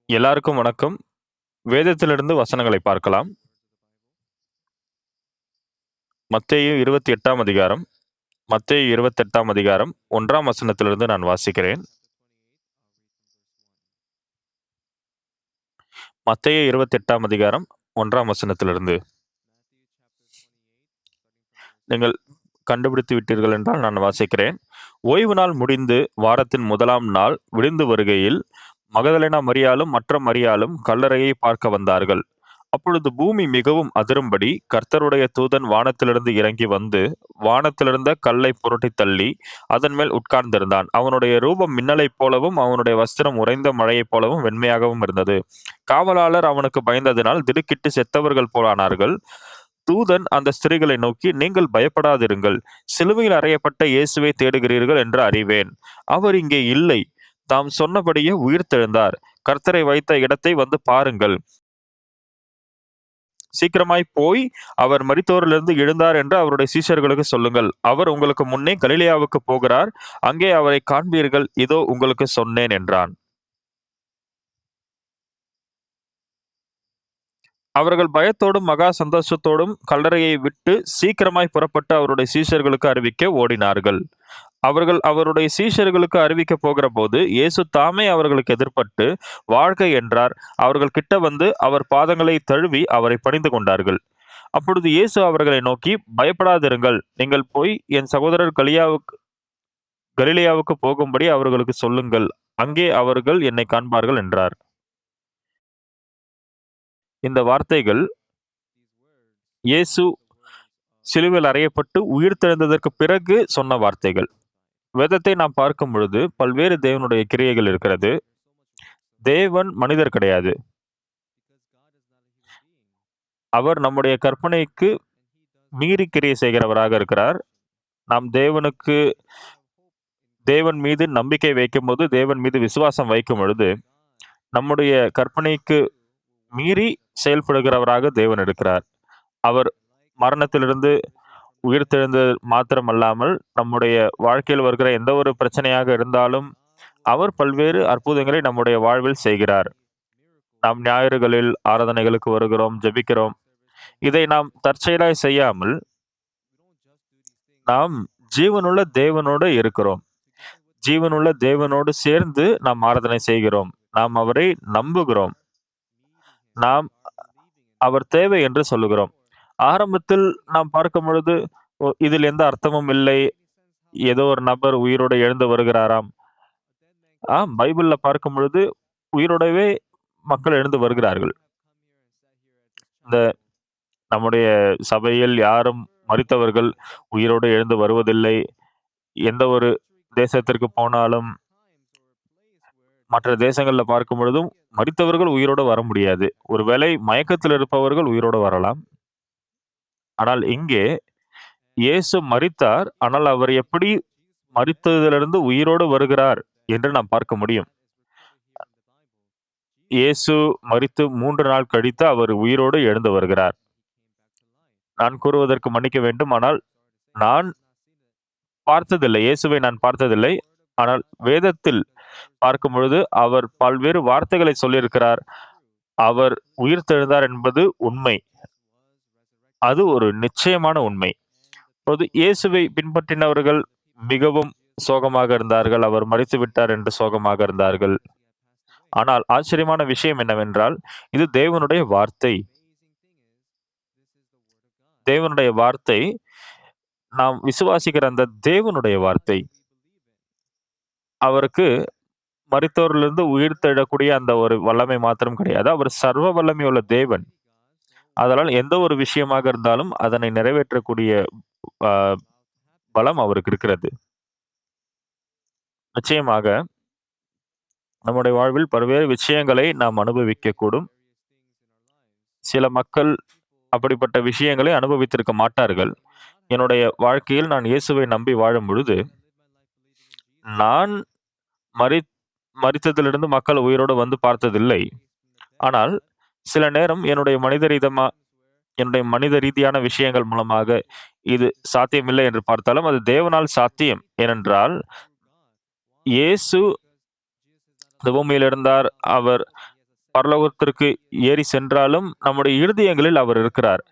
எல்லாருக்கும் வணக்கம். வேதத்திலிருந்து வசனங்களை பார்க்கலாம். மத்தேயு 28ஆம் அதிகாரம். மத்தேயு 28ஆம் அதிகாரம் 1ஆம் வசனத்திலிருந்து நான் வாசிக்கிறேன். மத்தேயு 28ஆம் அதிகாரம் 1ஆம் வசனத்திலிருந்து. நீங்கள் கண்டுபிடித்து விட்டீர்கள் என்றால் நான் வாசிக்கிறேன். ஓய்வு நாள் முடிந்து வாரத்தின் முதலாம் நாள் விடிந்து வருகையில் மகதலேனா மரியாளும் மற்ற மரியாளும் கல்லறையை பார்க்க வந்தார்கள். அப்பொழுது பூமி மிகவும் அதிரும்படி கர்த்தருடைய தூதன் வானத்திலிருந்து இறங்கி வந்து வானத்திலிருந்த கல்லை புரட்டித் தள்ளி அதன் மேல் உட்கார்ந்திருந்தான். அவனுடைய ரூபம் மின்னலைப் போலவும் அவனுடைய வஸ்திரம் உறைந்த மழையைப் போலவும் வெண்மையாகவும் இருந்தது. காவலாளர் அவனுக்கு பயந்ததினால் திடுக்கிட்டு செத்தவர்கள் போலானார்கள். தூதன் அந்த ஸ்திரீகளை நோக்கி, நீங்கள் பயப்படாதிருங்கள். சிலுவையில் அறையப்பட்ட இயேசுவை தேடுகிறீர்கள் என்று அறிவேன். அவர் இங்கே இல்லை. தாம் சொன்னபடியே உயிர்த்தெழுந்தார். கர்த்தரை வைத்த இடத்தை வந்து பாருங்கள். சீக்கிரமாய் போய் அவர் மரித்தோரிலிருந்து எழுந்தார் என்று அவருடைய சீஷர்களுக்கு சொல்லுங்கள். அவர் உங்களுக்கு முன்னே கலிலேயாவுக்கு போகிறார். அங்கே அவரை காண்பீர்கள். இதோ உங்களுக்கு சொன்னேன் என்றான். அவர்கள் பயத்தோடும் மகா சந்தோஷத்தோடும் கல்லறையை விட்டு சீக்கிரமாய் புறப்பட்டு அவருடைய சீஷர்களுக்கு அறிவிக்க ஓடினார்கள். அவர்கள் அவருடைய சீஷர்களுக்கு அறிவிக்க போகிற போது இயேசு தாமே அவர்களுக்கு எதிர்ப்பட்டு வாழ்க என்றார். அவர்கள் கிட்ட வந்து அவர் பாதங்களை தழுவி அவரை பணிந்து கொண்டார்கள். அப்பொழுது இயேசு அவர்களை நோக்கி, பயப்படாதிருங்கள். நீங்கள் போய் என் சகோதரர் கலிலேயாவுக்கு போகும்படி அவர்களுக்கு சொல்லுங்கள். அங்கே அவர்கள் என்னை காண்பார்கள் என்றார். இந்த வார்த்தைகள் இயேசு சிலுவையில் அறையப்பட்டு உயிர்த்தெழுந்ததற்கு பிறகு சொன்ன வார்த்தைகள். வேதத்தை நாம் பார்க்கும் பொழுது பல்வேறு தேவனுடைய கிரியைகள் இருக்கிறது. தேவன் மனிதர் கிடையாது. அவர் நம்முடைய கற்பனைக்கு மீறி கிரியை செய்கிறவராக இருக்கிறார். நாம் தேவன் மீது நம்பிக்கை வைக்கும்போது, தேவன் மீது விசுவாசம் வைக்கும் பொழுது, நம்முடைய கற்பனைக்கு மீறி செயல்படுகிறவராக தேவன் இருக்கிறார். அவர் மரணத்திலிருந்து உயிர்த்தெழுந்தது மாத்திரமல்லாமல், நம்முடைய வாழ்க்கையில் வருகிற எந்த ஒரு பிரச்சனையாக இருந்தாலும், அவர் பல்வேறு அற்புதங்களை நம்முடைய வாழ்வில் செய்கிறார். நாம் ஞாயிறுகளில் ஆராதனைகளுக்கு வருகிறோம், ஜெபிக்கிறோம். இதை நாம் தற்செயலாய் செய்யாமல், நாம் ஜீவனுள்ள தேவனோடு இருக்கிறோம். ஜீவனுள்ள தேவனோடு சேர்ந்து நாம் ஆராதனை செய்கிறோம். நாம் அவரை நம்புகிறோம். நாம் அவர் தேவை என்று சொல்லுகிறோம். ஆரம்பத்தில் நாம் பார்க்கும் பொழுது, இதில் எந்த அர்த்தமும் இல்லை. ஏதோ ஒரு நபர் உயிரோடு எழுந்து வருகிறாராம். பைபிள்ல பார்க்கும் பொழுது உயிரோடவே மக்கள் எழுந்து வருகிறார்கள். இந்த நம்முடைய சபையில் யாரும் மரித்தவர்கள் உயிரோடு எழுந்து வருவதில்லை. எந்த ஒரு தேசத்திற்கு போனாலும், மற்ற தேசங்கள்ல பார்க்கும் பொழுதும் மரித்தவர்கள் உயிரோடு வர முடியாது. ஒருவேளை மயக்கத்தில் இருப்பவர்கள் உயிரோடு வரலாம். ஆனால் இங்கே இயேசு மரித்தார். ஆனால் அவர் எப்படி மரித்ததிலிருந்து உயிரோடு வருகிறார் என்று நாம் பார்க்க முடியும். இயேசு மரித்து 3 நாள் கழித்து அவர் உயிரோடு எழுந்து வருகிறார். நான் கூறுவதற்கு மன்னிக்க வேண்டும். ஆனால் நான் பார்த்ததில்லை. இயேசுவை நான் பார்த்ததில்லை. ஆனால் வேதத்தில் பார்க்கும் பொழுது அவர் பல்வேறு வார்த்தைகளை சொல்லியிருக்கிறார். அவர் உயிர்த்தெழுந்தார் என்பது உண்மை. அது ஒரு நிச்சயமான உண்மை. இப்போது இயேசுவை பின்பற்றினவர்கள் மிகவும் சோகமாக இருந்தார்கள். அவர் மரித்து விட்டார் என்று சோகமாக இருந்தார்கள். ஆனால் ஆச்சரியமான விஷயம் என்னவென்றால், இது தேவனுடைய வார்த்தை. தேவனுடைய வார்த்தை, நாம் விசுவாசிக்கிற அந்த தேவனுடைய வார்த்தை. அவருக்கு மரித்தோரிலிருந்து உயிர்த்தெழக்கூடிய அந்த ஒரு வல்லமை மாத்திரம் கிடையாது. அவர் சர்வ வல்லமையுள்ள தேவன். அதனால் எந்த ஒரு விஷயமாக இருந்தாலும் அதனை நிறைவேற்றக்கூடிய அ பலம் அவருக்கு இருக்கிறது. நிச்சயமாக நம்முடைய வாழ்வில் பல்வேறு விஷயங்களை நாம் அனுபவிக்கக்கூடும். சில மக்கள் அப்படிப்பட்ட விஷயங்களை அனுபவித்திருக்க மாட்டார்கள். என்னுடைய வாழ்க்கையில் நான் இயேசுவை நம்பி வாழும் பொழுது, நான் மரி மரித்ததிலிருந்து மக்கள் உயிரோடு வந்து பார்த்ததில்லை. ஆனால் சில நேரம் என்னுடைய மனித ரீதியான விஷயங்கள் மூலமாக இது சாத்தியமில்லை என்று பார்த்தாலும், அது தேவனால் சாத்தியம். ஏனென்றால், இயேசு இந்த பூமியில் இருந்தார். அவர் பரலோகத்திற்கு ஏறி சென்றாலும் நம்முடைய இருதயங்களில் அவர் இருக்கிறார்.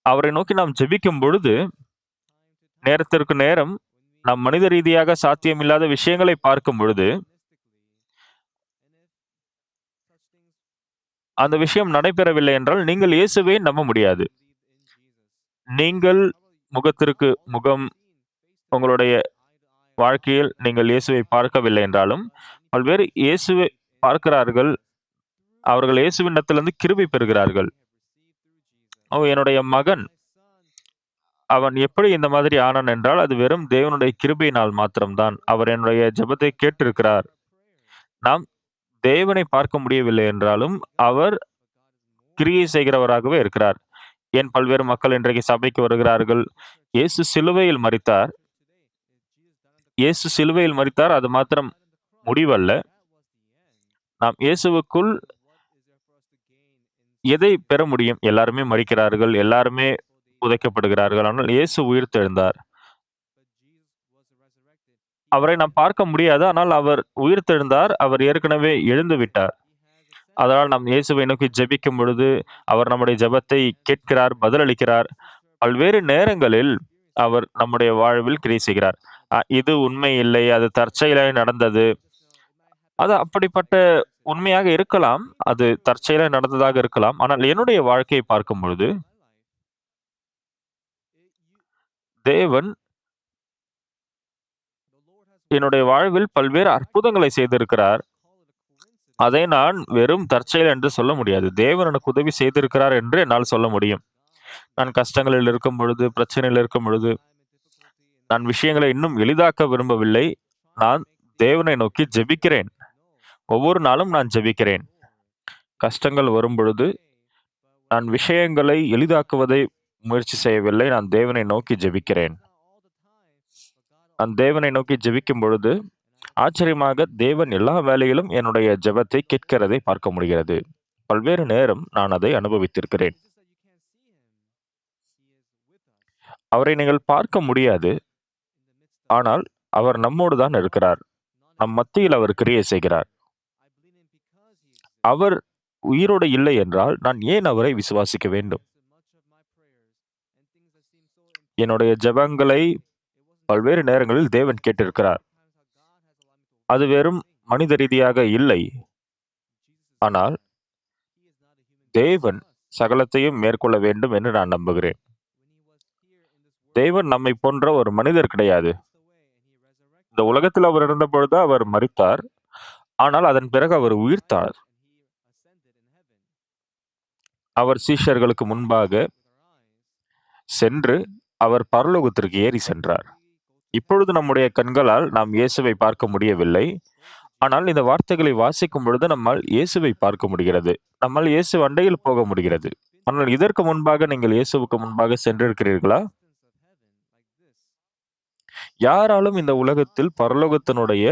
அவரை நோக்கி நாம் ஜெபிக்கும் பொழுது, நேரத்திற்கு நேரம் நாம் மனித ரீதியாக சாத்தியமில்லாத விஷயங்களை பார்க்கும் பொழுது, அந்த விஷயம் நடைபெறவில்லை என்றால், நீங்கள் இயேசுவை நம்ப முடியாது. நீங்கள் முகத்திற்கு முகம் உங்களுடைய வாழ்க்கையில் நீங்கள் இயேசுவை பார்க்கவில்லை என்றாலும், பல்வேறு இயேசுவை பார்க்கிறார்கள். அவர்கள் இயேசுவினிடத்திலிருந்து கிருபை பெறுகிறார்கள். என்னுடைய மகன், அவன் எப்படி இந்த மாதிரி ஆனான் என்றால், அது வெறும் தேவனுடைய கிருபையினால் மாத்திரம்தான். அவர் என்னுடைய ஜெபத்தை கேட்டிருக்கிறார். நாம் தேவனை பார்க்க முடியவில்லை என்றாலும், அவர் கிரியை செய்கிறவராகவே இருக்கிறார். ஏன் பல்வேறு மக்கள் இன்றைக்கு சபைக்கு வருகிறார்கள். இயேசு சிலுவையில் மரித்தார். இயேசு சிலுவையில் மரித்தார். அது மாத்திரம் முடிவல்ல. நாம் இயேசுவுக்குள் எதை பெற முடியும்? எல்லாருமே மரிக்கிறார்கள். எல்லாருமே புதைக்கப்படுகிறார்கள். ஆனால் இயேசு உயிர்த்தெழுந்தார். அவரை நாம் பார்க்க முடியாது. ஆனால் அவர் உயிர்த்தெழுந்தார். அவர் ஏற்கனவே எழுந்து விட்டார். அதனால் நாம் இயேசுவை நோக்கி ஜெபிக்கும் பொழுது, அவர் நம்முடைய ஜெபத்தை கேட்கிறார், பதிலளிக்கிறார். பல்வேறு நேரங்களில் அவர் நம்முடைய வாழ்வில் கிரியை செய்கிறார். இது உண்மை இல்லை. அது தற்செயலாய் நடந்தது. அது அப்படிப்பட்ட உண்மையாக இருக்கலாம். அது தற்செயலாய் நடந்ததாக இருக்கலாம். ஆனால் என்னுடைய வாழ்க்கையை பார்க்கும் பொழுது, தேவன் என்னுடைய வாழ்வில் பல்வேறு அற்புதங்களை செய்திருக்கிறார். அதை நான் வெறும் தற்செயல் என்று சொல்ல முடியாது. தேவன் எனக்கு உதவி செய்திருக்கிறார் என்று என்னால் சொல்ல முடியும். நான் கஷ்டங்களில் இருக்கும் பொழுது, பிரச்சனையில் இருக்கும் பொழுது, நான் விஷயங்களை இன்னும் எளிதாக்க விரும்பவில்லை. நான் தேவனை நோக்கி ஜெபிக்கிறேன். ஒவ்வொரு நாளும் நான் ஜெபிக்கிறேன். கஷ்டங்கள் வரும் பொழுது, நான் விஷயங்களை எளிதாக்குவதை முயற்சி செய்யவில்லை. நான் தேவனை நோக்கி ஜெபிக்கிறேன். நான் தேவனை நோக்கி ஜெபிக்கும் பொழுது, ஆச்சரியமாக தேவன் எல்லா வேளையிலும் என்னுடைய ஜெபத்தை கேட்கிறதை பார்க்க முடிகிறது. பல்வேறு நேரம் நான் அதை அனுபவித்திருக்கிறேன். அவரை நீங்கள் பார்க்க முடியாது. ஆனால் அவர் நம்மோடு தான் இருக்கிறார். நம் மத்தியில் அவர் கிரியை செய்கிறார். அவர் உயிரோடு இல்லை என்றால் நான் ஏன் அவரை விசுவாசிக்க வேண்டும்? என்னுடைய ஜெபங்களை பல்வேறு நேரங்களில் தேவன் கேட்டிருக்கிறார். அது வெறும் மனித ரீதியாக இல்லை. ஆனால் தேவன் சகலத்தையும் மேற்கொள்ள வேண்டும் என்று நான் நம்புகிறேன். தேவன் நம்மை போன்ற ஒரு மனிதர் கிடையாது. இந்த உலகத்தில் அவர் இருந்தபொழுது அவர் மரித்தார். ஆனால் அதன் பிறகு அவர் உயிர்த்தார். அவர் சீஷர்களுக்கு முன்பாக சென்று அவர் பரலோகத்திற்கு ஏறி சென்றார். இப்பொழுது நம்முடைய கண்களால் நாம் இயேசுவை பார்க்க முடியவில்லை. ஆனால் இந்த வார்த்தைகளை வாசிக்கும் பொழுது நம்மால் இயேசுவை பார்க்க முடிகிறது. நம்மால் இயேசு அண்டையில் போக முடிகிறது. ஆனால் இதற்கு முன்பாக நீங்கள் இயேசுவுக்கு முன்பாக சென்றிருக்கிறீர்களா? யாராலும் இந்த உலகத்தில் பரலோகத்தினுடைய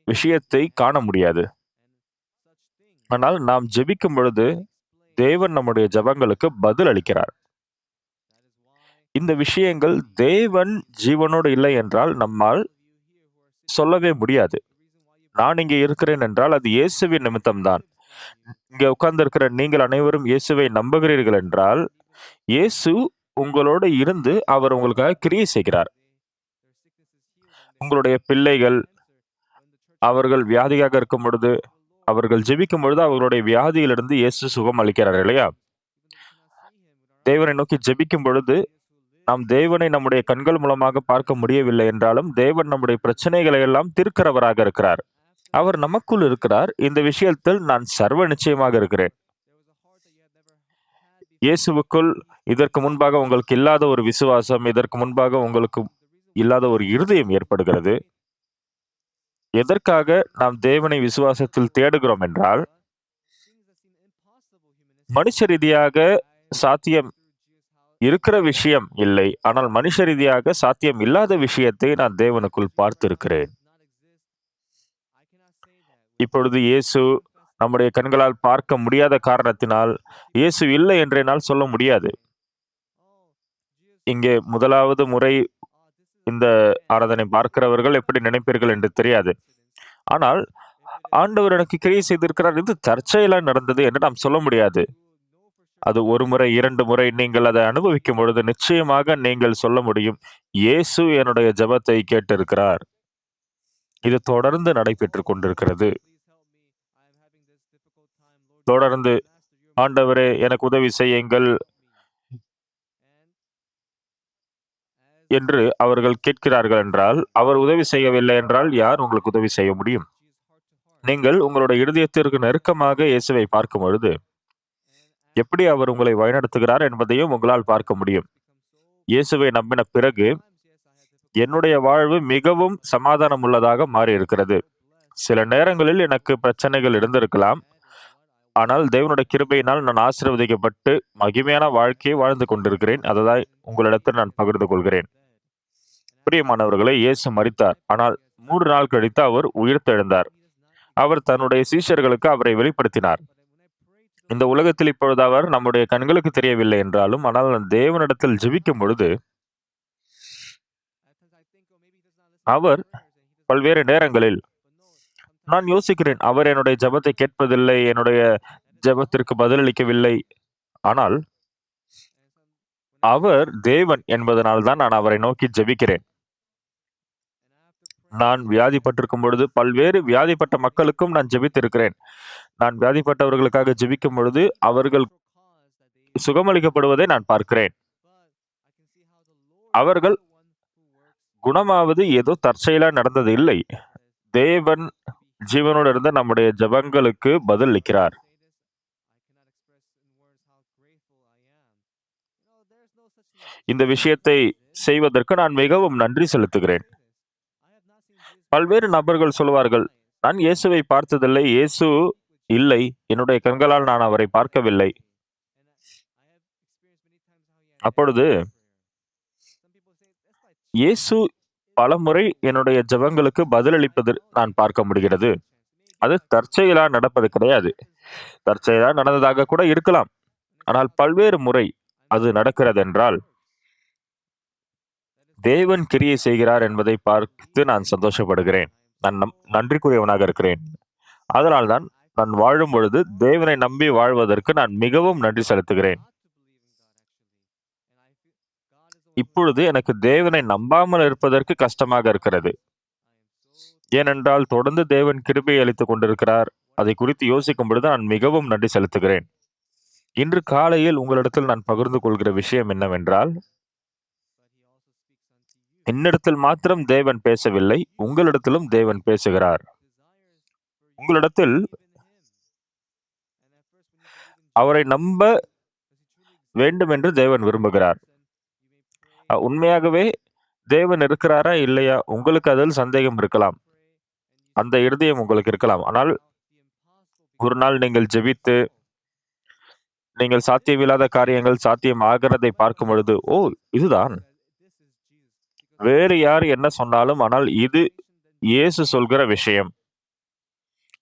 விஷயத்தை காண முடியாது. ஆனால் நாம் ஜெபிக்கும் பொழுது தேவன் நம்முடைய ஜெபங்களுக்கு பதில் அளிக்கிறார். இந்த விஷயங்கள் தேவன் ஜீவனோடு இல்லை என்றால் நம்மால் சொல்லவே முடியாது. நான் இங்கே இருக்கிறேன் என்றால் அது இயேசுவின் நிமித்தம்தான். இங்கே உட்கார்ந்திருக்கிற நீங்கள் அனைவரும் இயேசுவை நம்புகிறீர்கள் என்றால், இயேசு உங்களோடு இருந்து அவர் உங்களுக்காக கிரியை செய்கிறார். உங்களுடைய பிள்ளைகள் அவர்கள் வியாதியாக இருக்கும் பொழுது, அவர்கள் ஜெபிக்கும் பொழுது அவர்களுடைய வியாதியிலிருந்து இயேசு சுகம் அளிக்கிறார் இல்லையா? தேவனை நோக்கி ஜெபிக்கும் பொழுது நாம் தேவனை நம்முடைய கண்கள் மூலமாக பார்க்க முடியவில்லை என்றாலும், தேவன் நம்முடைய பிரச்சனைகளை எல்லாம் தீர்க்கிறவராக இருக்கிறார். அவர் நமக்குள் இருக்கிறார். இந்த விஷயத்தில் நான் சர்வ நிச்சயமாக இருக்கிறேன். இயேசுவுக்குள் இதற்கு முன்பாக உங்களுக்கு இல்லாத ஒரு விசுவாசம், இதற்கு முன்பாக உங்களுக்கு இல்லாத ஒரு இருதயம் ஏற்படுகிறது. எதற்காக நாம் தேவனை விசுவாசத்தில் தேடுகிறோம் என்றால், மனுஷ ரீதியாக சாத்தியம் இருக்கிற விஷயம் இல்லை. ஆனால் மனுஷ ரீதியாக சாத்தியம் இல்லாத விஷயத்தை நான் தேவனுக்குள் பார்த்திருக்கிறேன். இப்பொழுது இயேசு நம்முடைய கண்களால் பார்க்க முடியாத காரணத்தினால் இயேசு இல்லை என்று என்னால் சொல்ல முடியாது. இங்கே முதலாவது முறை இந்த ஆராதனை பார்க்கிறவர்கள் எப்படி நினைப்பீர்கள் என்று தெரியாது. ஆனால் ஆண்டவர் எனக்கு கிரியை செய்திருக்கிறார். இது தற்செயலா நடந்தது என்று நாம் சொல்ல முடியாது. அது 1 முறை, 2 முறை நீங்கள் அதை அனுபவிக்கும் பொழுது நிச்சயமாக நீங்கள் சொல்ல முடியும். இயேசு என்னுடைய ஜெபத்தை கேட்டிருக்கிறார். இது தொடர்ந்து நடைபெற்றுக் கொண்டிருக்கிறது. தொடர்ந்து, "ஆண்டவரே எனக்கு உதவி செய்யுங்கள்" என்று அவர்கள் கேட்கிறார்கள் என்றால், அவர் உதவி செய்யவில்லை என்றால், யார் உங்களுக்கு உதவி செய்ய முடியும்? நீங்கள் உங்களுடைய இருதயத்திற்கு நெருக்கமாக இயேசுவை பார்க்கும் பொழுது, எப்படி அவர் உங்களை வழிநடத்துகிறார் என்பதையும் உங்களால் பார்க்க முடியும். இயேசுவை நம்பின பிறகு, என்னுடைய வாழ்வு மிகவும் சமாதானம் உள்ளதாக மாறியிருக்கிறது. சில நேரங்களில் எனக்கு பிரச்சனைகள் இருந்திருக்கலாம். ஆனால் தேவனுடைய கிருபையினால் நான் ஆசீர்வதிக்கப்பட்டு மகிமையான வாழ்க்கையை வாழ்ந்து கொண்டிருக்கிறேன். அததான் உங்களிடத்தில் நான் பகிர்ந்து கொள்கிறேன். பிரியமானவர்களே, இயேசு மரித்தார். ஆனால் 3 நாள் கழித்து அவர் உயிர்த்தெழுந்தார். அவர் தன்னுடைய சீஷர்களுக்கு அவரை வெளிப்படுத்தினார். இந்த உலகத்தில் இப்பொழுது அவர் நம்முடைய கண்களுக்கு தெரியவில்லை என்றாலும், ஆனால் நான் தேவனிடத்தில் ஜெபிக்கும் பொழுது, அவர் பல்வேறு நேரங்களில் நான் யோசிக்கிறேன், அவர் என்னுடைய ஜெபத்தை கேட்பதில்லை, என்னுடைய ஜெபத்திற்கு பதிலளிக்கவில்லை. ஆனால் அவர் தேவன் என்பதனால் தான் நான் அவரை நோக்கி ஜெபிக்கிறேன். நான் வியாதிப்பட்டிருக்கும் பொழுது, பல்வேறு வியாதிப்பட்ட மக்களுக்கும் நான் ஜெபித்திருக்கிறேன். நான் வியாதிப்பட்டவர்களுக்காக ஜெபிக்கும் பொழுது, அவர்கள் சுகமளிக்கப்படுவதை நான் பார்க்கிறேன். அவர்கள் குணமாவது ஏதோ தற்செயலா நடந்தது இல்லை. தேவன் ஜீவனோடு இருந்த நம்முடைய ஜெபங்களுக்கு பதிலளிக்கிறார். இந்த விஷயத்தை செய்வதற்கு நான் மிகவும் நன்றி செலுத்துகிறேன். பல்வேறு நபர்கள் சொல்வார்கள், "நான் இயேசுவை பார்த்ததில்லை. இயேசு இல்லை. என்னுடைய கண்களால் நான் அவரை பார்க்கவில்லை." அப்பொழுது, இயேசு பலமுறை என்னுடைய ஜெபங்களுக்கு பதிலளிப்பது நான் பார்க்க முடிகிறது. அது தற்செயலா நடப்பது கிடையாது. தற்செயலா நடந்ததாக கூட இருக்கலாம். ஆனால் பல்வேறு முறை அது நடக்கிறதென்றால், தேவன் கிரியை செய்கிறார் என்பதை பார்த்து நான் சந்தோஷப்படுகிறேன். நான் நன்றிக்குரியவனாக இருக்கிறேன். அதனால்தான் நான் வாழும் பொழுது தேவனை நம்பி வாழ்வதற்கு நான் மிகவும் நன்றி செலுத்துகிறேன். இப்பொழுது எனக்கு தேவனை நம்பாமல் இருப்பதற்கு கஷ்டமாக இருக்கிறது. ஏனென்றால் தொடர்ந்து தேவன் கிருபை அளித்துக் கொண்டிருக்கிறார். அதை குறித்து யோசிக்கும் பொழுது நான் மிகவும் நன்றி செலுத்துகிறேன். இன்று காலையில் உங்களிடத்தில் நான் பகிர்ந்து கொள்கிற விஷயம் என்னவென்றால், என்னிடத்தில் மாத்திரம் தேவன் பேசவில்லை, உங்களிடத்திலும் தேவன் பேசுகிறார். உங்களிடத்தில் அவரை நம்ப வேண்டும் என்று தேவன் விரும்புகிறார். உண்மையாகவே தேவன் இருக்கிறாரா இல்லையா? உங்களுக்கு அதில் சந்தேகம் இருக்கலாம். அந்த இருதயம் உங்களுக்கு இருக்கலாம். ஆனால் ஒரு நாள் நீங்கள் ஜெபித்து, நீங்கள் சாத்தியமில்லாத காரியங்கள் சாத்தியம் ஆகிறதை பார்க்கும் பொழுது, "ஓ! இதுதான்." வேறு யார் என்ன சொன்னாலும், ஆனால் இது இயேசு சொல்கிற விஷயம்.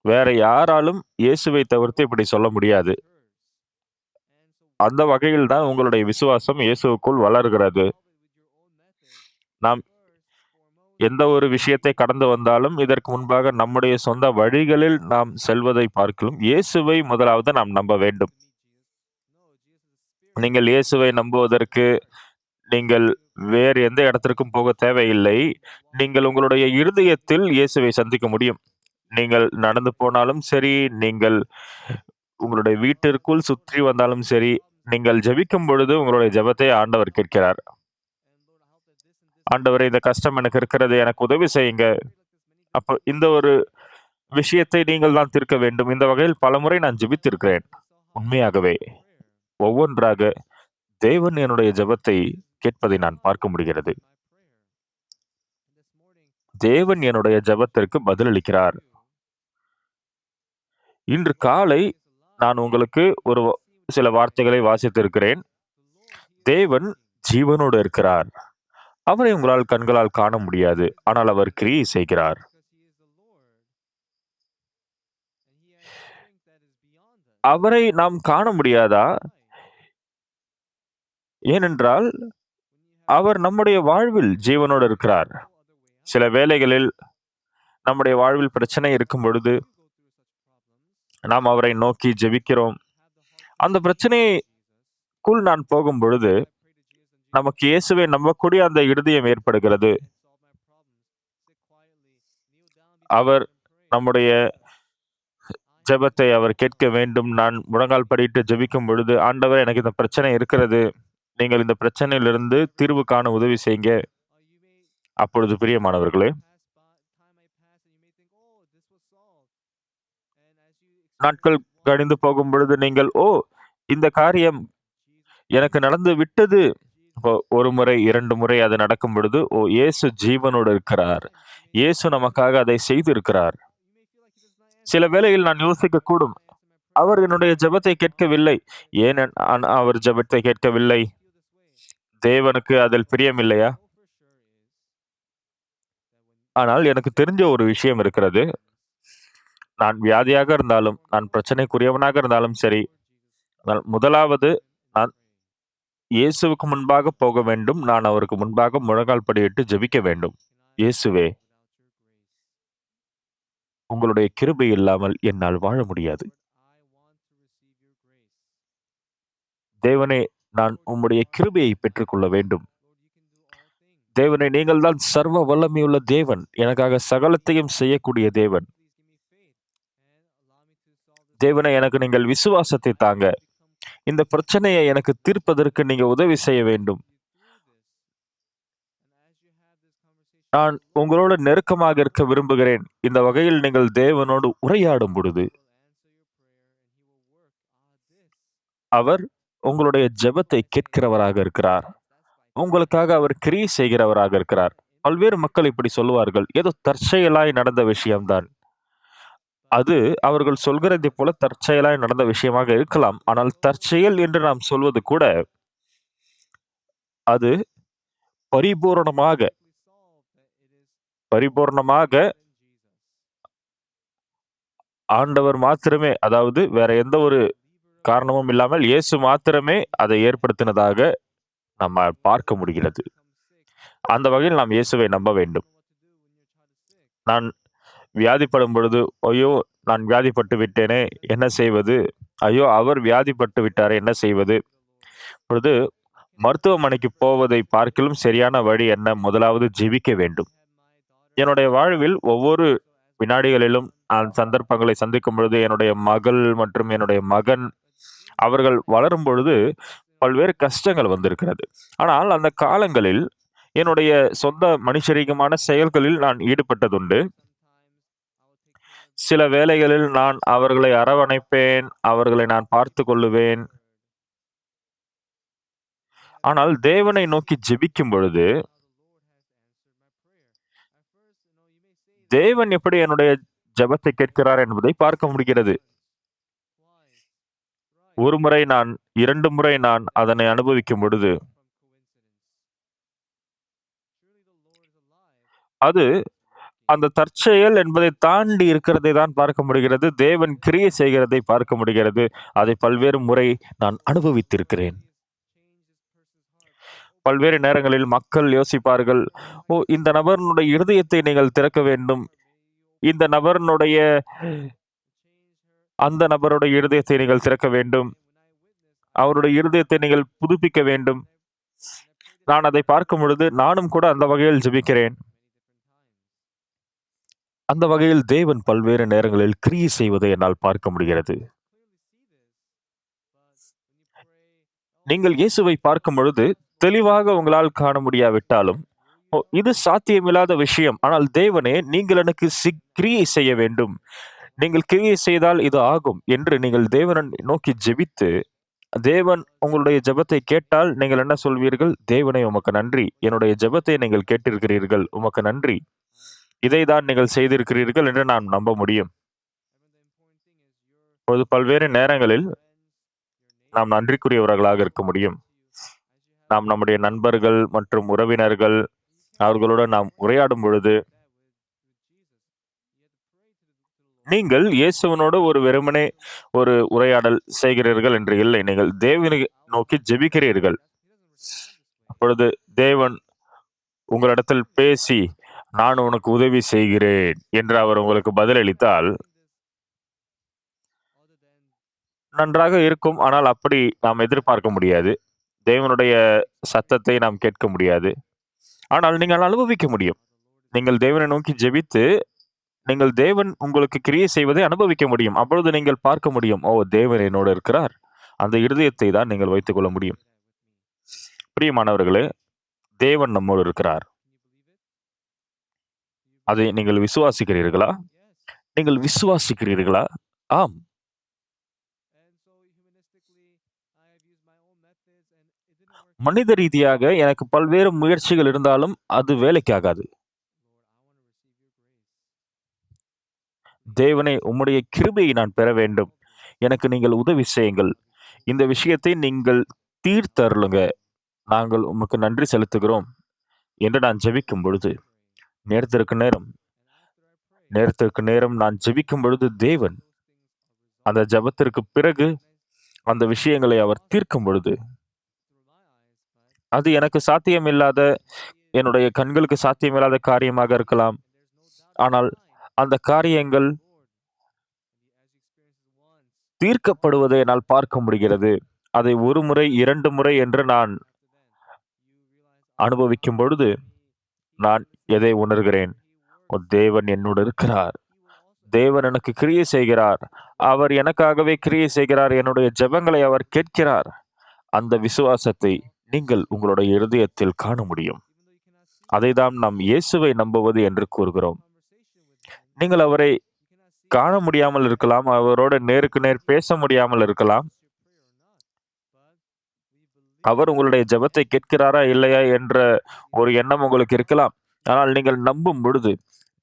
வேற யாராலும் இயேசுவை தவிர்த்து இப்படி சொல்ல முடியாது. அந்த வகையில் தான் உங்களுடைய விசுவாசம் இயேசுவுக்குள் வளர்கிறது. நாம் எந்த ஒரு விஷயத்தை கடந்து வந்தாலும், இதற்கு முன்பாக நம்முடைய சொந்த வழிகளில் நாம் செல்வதை பார்க்கிலும், இயேசுவை முதலாவது நாம் நம்ப வேண்டும். நீங்கள் இயேசுவை நம்புவதற்கு நீங்கள் வேறு எந்த இடத்திற்கும் போக தேவையில்லை. நீங்கள் உங்களுடைய இருதயத்தில் இயேசுவை சந்திக்க முடியும். நீங்கள் நடந்து போனாலும் சரி, நீங்கள் உங்களுடைய வீட்டிற்குள் சுற்றி வந்தாலும் சரி, நீங்கள் ஜெபிக்கும் பொழுது உங்களுடைய ஜெபத்தை ஆண்டவர் கேட்கிறார். "ஆண்டவரே, இந்த கஷ்டம் எனக்கு இருக்கிறது. எனக்கு உதவி செய்யுங்க." அப்ப இந்த ஒரு விஷயத்தை நீங்கள் தான் தீர்க்க வேண்டும். இந்த வகையில் பலமுறை நான் ஜெபித்திருக்கிறேன். உண்மையாகவே. ஒவ்வொன்றாக தேவன் என்னுடைய ஜெபத்தை கேட்பதை நான் பார்க்க முடிகிறது. தேவன் என்னுடைய ஜெபத்திற்கு பதிலளிக்கிறார். இன்று காலை நான் உங்களுக்கு சில வார்த்தைகளை வாசித்திருக்கிறேன். தேவன் ஜீவனோடு இருக்கிறார். அவரை உங்களால் கண்களால் காண முடியாது. ஆனால் அவர் கிரியை செய்கிறார். அவரை நாம் காண முடியாதா? ஏனென்றால் அவர் நம்முடைய வாழ்வில் ஜீவனோடு இருக்கிறார். சில வேளைகளில் நம்முடைய வாழ்வில் பிரச்சனை இருக்கும் பொழுது, நாம் அவரை நோக்கி ஜெபிக்கிறோம். அந்த பிரச்சனைக்குள் நான் போகும்பொழுது, நமக்கு இயேசுவை நம்பக்கூடிய அந்த இருதயம் ஏற்படுகிறது. அவர் நம்முடைய ஜெபத்தை அவர் கேட்க வேண்டும். நான் முழங்கால் படியிட்டு ஜெபிக்கும் பொழுது, "ஆண்டவரே, எனக்கு இந்த பிரச்சனை இருக்கிறது. நீங்கள் இந்த பிரச்சனையிலிருந்து தீர்வு காண உதவி செய்யுங்க." அப்பொழுது பிரியமானவர்களே, நாட்கள் கழிந்து போகும்பொழுது நீங்கள், "ஓ! இந்த காரியம் எனக்கு நடந்து விட்டது." இப்போ 1 முறை, 2 முறை அது நடக்கும் பொழுது, "ஓ! இயேசு ஜீவனோடு இருக்கிறார். இயேசு நமக்காக அதை செய்திருக்கிறார்." சில வேளையில் நான் யோசிக்கக்கூடும், அவர் என்னுடைய ஜெபத்தை கேட்கவில்லை. ஏன் அவர் ஜெபத்தை கேட்கவில்லை? தேவனுக்கு அதில் பிரியமில்லையா? ஆனால் எனக்கு தெரிஞ்ச ஒரு விஷயம் இருக்கிறது. நான் வியாதியாக இருந்தாலும், நான் பிரச்சனைக்குரியவனாக இருந்தாலும் சரி, நான் முதலாவது நான் இயேசுவுக்கு முன்பாக போக வேண்டும். நான் அவருக்கு முன்பாக முழங்கால் படியிட்டு ஜெபிக்க வேண்டும். "இயேசுவே, உங்களுடைய கிருபை இல்லாமல் என்னால் வாழ முடியாது. தேவனே, நான் உம்முடைய கிருபையை பெற்றுக்கொள்ள வேண்டும். தேவனே, நீங்கள் தான் சர்வ வல்லமையுள்ள தேவன். எனக்காக சகலத்தையும் செய்யக்கூடிய தேவன். தேவனே, எனக்கு நீங்கள் விசுவாசத்தை தாங்க. இந்த பிரச்சனையை எனக்கு தீர்ப்பதற்கு நீங்க உதவி செய்ய வேண்டும். நான் உங்களோடு நெருக்கமாக இருக்க விரும்புகிறேன்." இந்த வகையில் நீங்கள் தேவனோடு உரையாடும் பொழுது, அவர் உங்களுடைய ஜெபத்தை கேட்கிறவராக இருக்கிறார். உங்களுக்காக அவர் கிரியை செய்கிறவராக இருக்கிறார். பல்வேறு மக்கள் இப்படி சொல்லுவார்கள், "ஏதோ தற்செயலாய் நடந்த விஷயம் தான்." அது அவர்கள் சொல்கிறதைப் போல தற்செயலாய் நடந்த விஷயமாக இருக்கலாம். ஆனால் தற்செயல் என்று நாம் சொல்வது கூட, அது பரிபூரணமாக பரிபூரணமாக ஆண்டவர் மாத்திரமே, அதாவது வேற எந்த ஒரு காரணமும் இல்லாமல் இயேசு மாத்திரமே அதை ஏற்படுத்தினதாக நம்மால் பார்க்க முடிகிறது. அந்த வகையில் நாம் இயேசுவை நம்ப வேண்டும். நான் வியாதிப்படும் பொழுது, "ஐயோ! நான் வியாதிப்பட்டு விட்டேனே! என்ன செய்வது? ஐயோ! அவர் வியாதிப்பட்டு விட்டாரே! என்ன செய்வது?" இப்பொழுது மருத்துவமனைக்கு போவதை பார்க்கிலும் சரியான வழி என்ன? முதலாவது ஜெபிக்க வேண்டும். என்னுடைய வாழ்வில் ஒவ்வொரு வினாடிகளிலும் நான் சந்தர்ப்பங்களை சந்திக்கும் பொழுது, என்னுடைய மகள் மற்றும் என்னுடைய மகன் அவர்கள் வளரும் பொழுது பல்வேறு கஷ்டங்கள் வந்திருக்கிறது. ஆனால் அந்த காலங்களில் என்னுடைய சொந்த மனுஷரீகமான செயல்களில் நான் ஈடுபட்டதுண்டு. சில வேளைகளில் நான் அவர்களை அரவணைப்பேன், அவர்களை நான் பார்த்துக் கொள்ளுவேன். ஆனால் தேவனை நோக்கி ஜெபிக்கும் பொழுது, தேவன் எப்படி என்னுடைய ஜெபத்தை கேட்கிறார் என்பதை பார்க்க முடிகிறது. 1 முறை நான், 2 முறை நான் அதனை அனுபவிக்கும் பொழுது, அது அந்த தற்செயல் என்பதை தாண்டி இருக்கிறதை தான் பார்க்க முடிகிறது. தேவன் கிரியை செய்கிறதை பார்க்க முடிகிறது. அதை பல்வேறு முறை நான் அனுபவித்திருக்கிறேன். பல்வேறு நேரங்களில் மக்கள் யோசிப்பார்கள், "ஓ! இந்த நபரினுடைய இருதயத்தை நீங்கள் திறக்க வேண்டும். இந்த நபரினுடைய அந்த நபருடைய இருதயத்தை நீங்கள் திறக்க வேண்டும். அவருடைய இருதயத்தை நீங்கள் புதுப்பிக்க வேண்டும்." நான் அதை பார்க்கும் பொழுது, நானும் கூட அந்த வகையில் ஜெபிக்கிறேன். அந்த வகையில் தேவன் பல்வேறு நேரங்களில் கிரியை செய்வதை என்னால் பார்க்க முடிகிறது. நீங்கள் இயேசுவை பார்க்கும் பொழுது, தெளிவாக உங்களால் காண முடியாவிட்டாலும், "ஓ! இது சாத்தியமில்லாத விஷயம். ஆனால் தேவனே, நீங்கள் எனக்கு கிரியை செய்ய வேண்டும். நீங்கள் கிரியை செய்தால் இது ஆகும்." என்று நீங்கள் தேவனை நோக்கி ஜெபித்து, தேவன் உங்களுடைய ஜெபத்தை கேட்டால் நீங்கள் என்ன சொல்வீர்கள்? "தேவனே, உமக்கு நன்றி. என்னுடைய ஜெபத்தை நீங்கள் கேட்டிருக்கிறீர்கள். உமக்கு நன்றி. இதை தான் நீங்கள் செய்திருக்கிறீர்கள்" என்று நான் நம்ப முடியும். இப்பொழுது பல்வேறு நேரங்களில் நாம் நன்றிக்குரியவர்களாக இருக்க முடியும். நாம் நம்முடைய நண்பர்கள் மற்றும் உறவினர்கள், அவர்களுடன் நாம் உரையாடும் பொழுது, நீங்கள் இயேசுவினோடு ஒரு வெறுமனே ஒரு உரையாடல் செய்கிறீர்கள் என்று இல்லை. நீங்கள் தேவனை நோக்கி ஜெபிக்கிறீர்கள். அப்பொழுது தேவன் உங்களிடத்தில் பேசி, "நான் உனக்கு உதவி செய்கிறேன்" என்று அவர் உங்களுக்கு பதிலளித்தால், நன்றாக இருக்கும். ஆனால் அப்படி நாம் எதிர்பார்க்க முடியாது. தேவனுடைய சத்தத்தை நாம் கேட்க முடியாது. ஆனால் நீங்கள் அனுபவிக்க முடியும். நீங்கள் தேவனை நோக்கி ஜெபித்து, நீங்கள் தேவன் உங்களுக்கு கிரியை செய்வதை அனுபவிக்க முடியும். அப்பொழுது நீங்கள் பார்க்க முடியும். ஓ! தேவன் என்னோடு இருக்கிறார். அந்த இருதயத்தை தான் நீங்கள் வைத்துக் கொள்ள முடியும். பிரியமானவர்களே, தேவன் நம்மோடு இருக்கிறார். அதை நீங்கள் விசுவாசிக்கிறீர்களா? நீங்கள் விசுவாசிக்கிறீர்களா? ஆம். மனித ரீதியாக எனக்கு பல்வேறு முயற்சிகள் இருந்தாலும், அது வேலைக்காகாது. தேவனே, உம்முடைய கிருபையை நான் பெற வேண்டும். எனக்கு நீங்கள் உதவி செய்யுங்கள். இந்த விஷயத்தை நீங்கள் தீர்த்தருளுங்க. நாங்கள் உமக்கு நன்றி செலுத்துகிறோம் என்று நான் ஜெபிக்கும் பொழுது, நேரத்திற்கு நேரம் நேரத்திற்கு நேரம் நான் ஜெபிக்கும் பொழுது, தேவன் அந்த ஜெபத்திற்கு பிறகு அந்த விஷயங்களை அவர் தீர்க்கும் பொழுது, அது எனக்கு சாத்தியமில்லாத, என்னுடைய கண்களுக்கு சாத்தியமில்லாத காரியமாக இருக்கலாம். ஆனால் அந்த காரியங்கள் தீர்க்கப்படுவதை என்னால் பார்க்க முடிகிறது. அதை 1 முறை, 2 முறை என்று நான் அனுபவிக்கும் பொழுது, நான் எதை உணர்கிறேன்? ஓ! தேவன் என்னோடு இருக்கிறார். தேவன் எனக்கு கிரியை செய்கிறார். அவர் எனக்காகவே கிரியை செய்கிறார். என்னுடைய ஜெபங்களை அவர் கேட்கிறார். அந்த விசுவாசத்தை நீங்கள் உங்களுடைய இருதயத்தில் காண முடியும். அதைத்தான் நாம் இயேசுவை நம்புவது என்று கூறுகிறோம். நீங்கள் அவரை காண முடியாமல் இருக்கலாம். அவரோடு நேருக்கு நேர் பேச முடியாமல் இருக்கலாம். அவர் உங்களுடைய ஜெபத்தை கேட்கிறாரா, இல்லையா என்ற ஒரு எண்ணம் உங்களுக்கு இருக்கலாம். ஆனால் நீங்கள் நம்பும் பொழுது,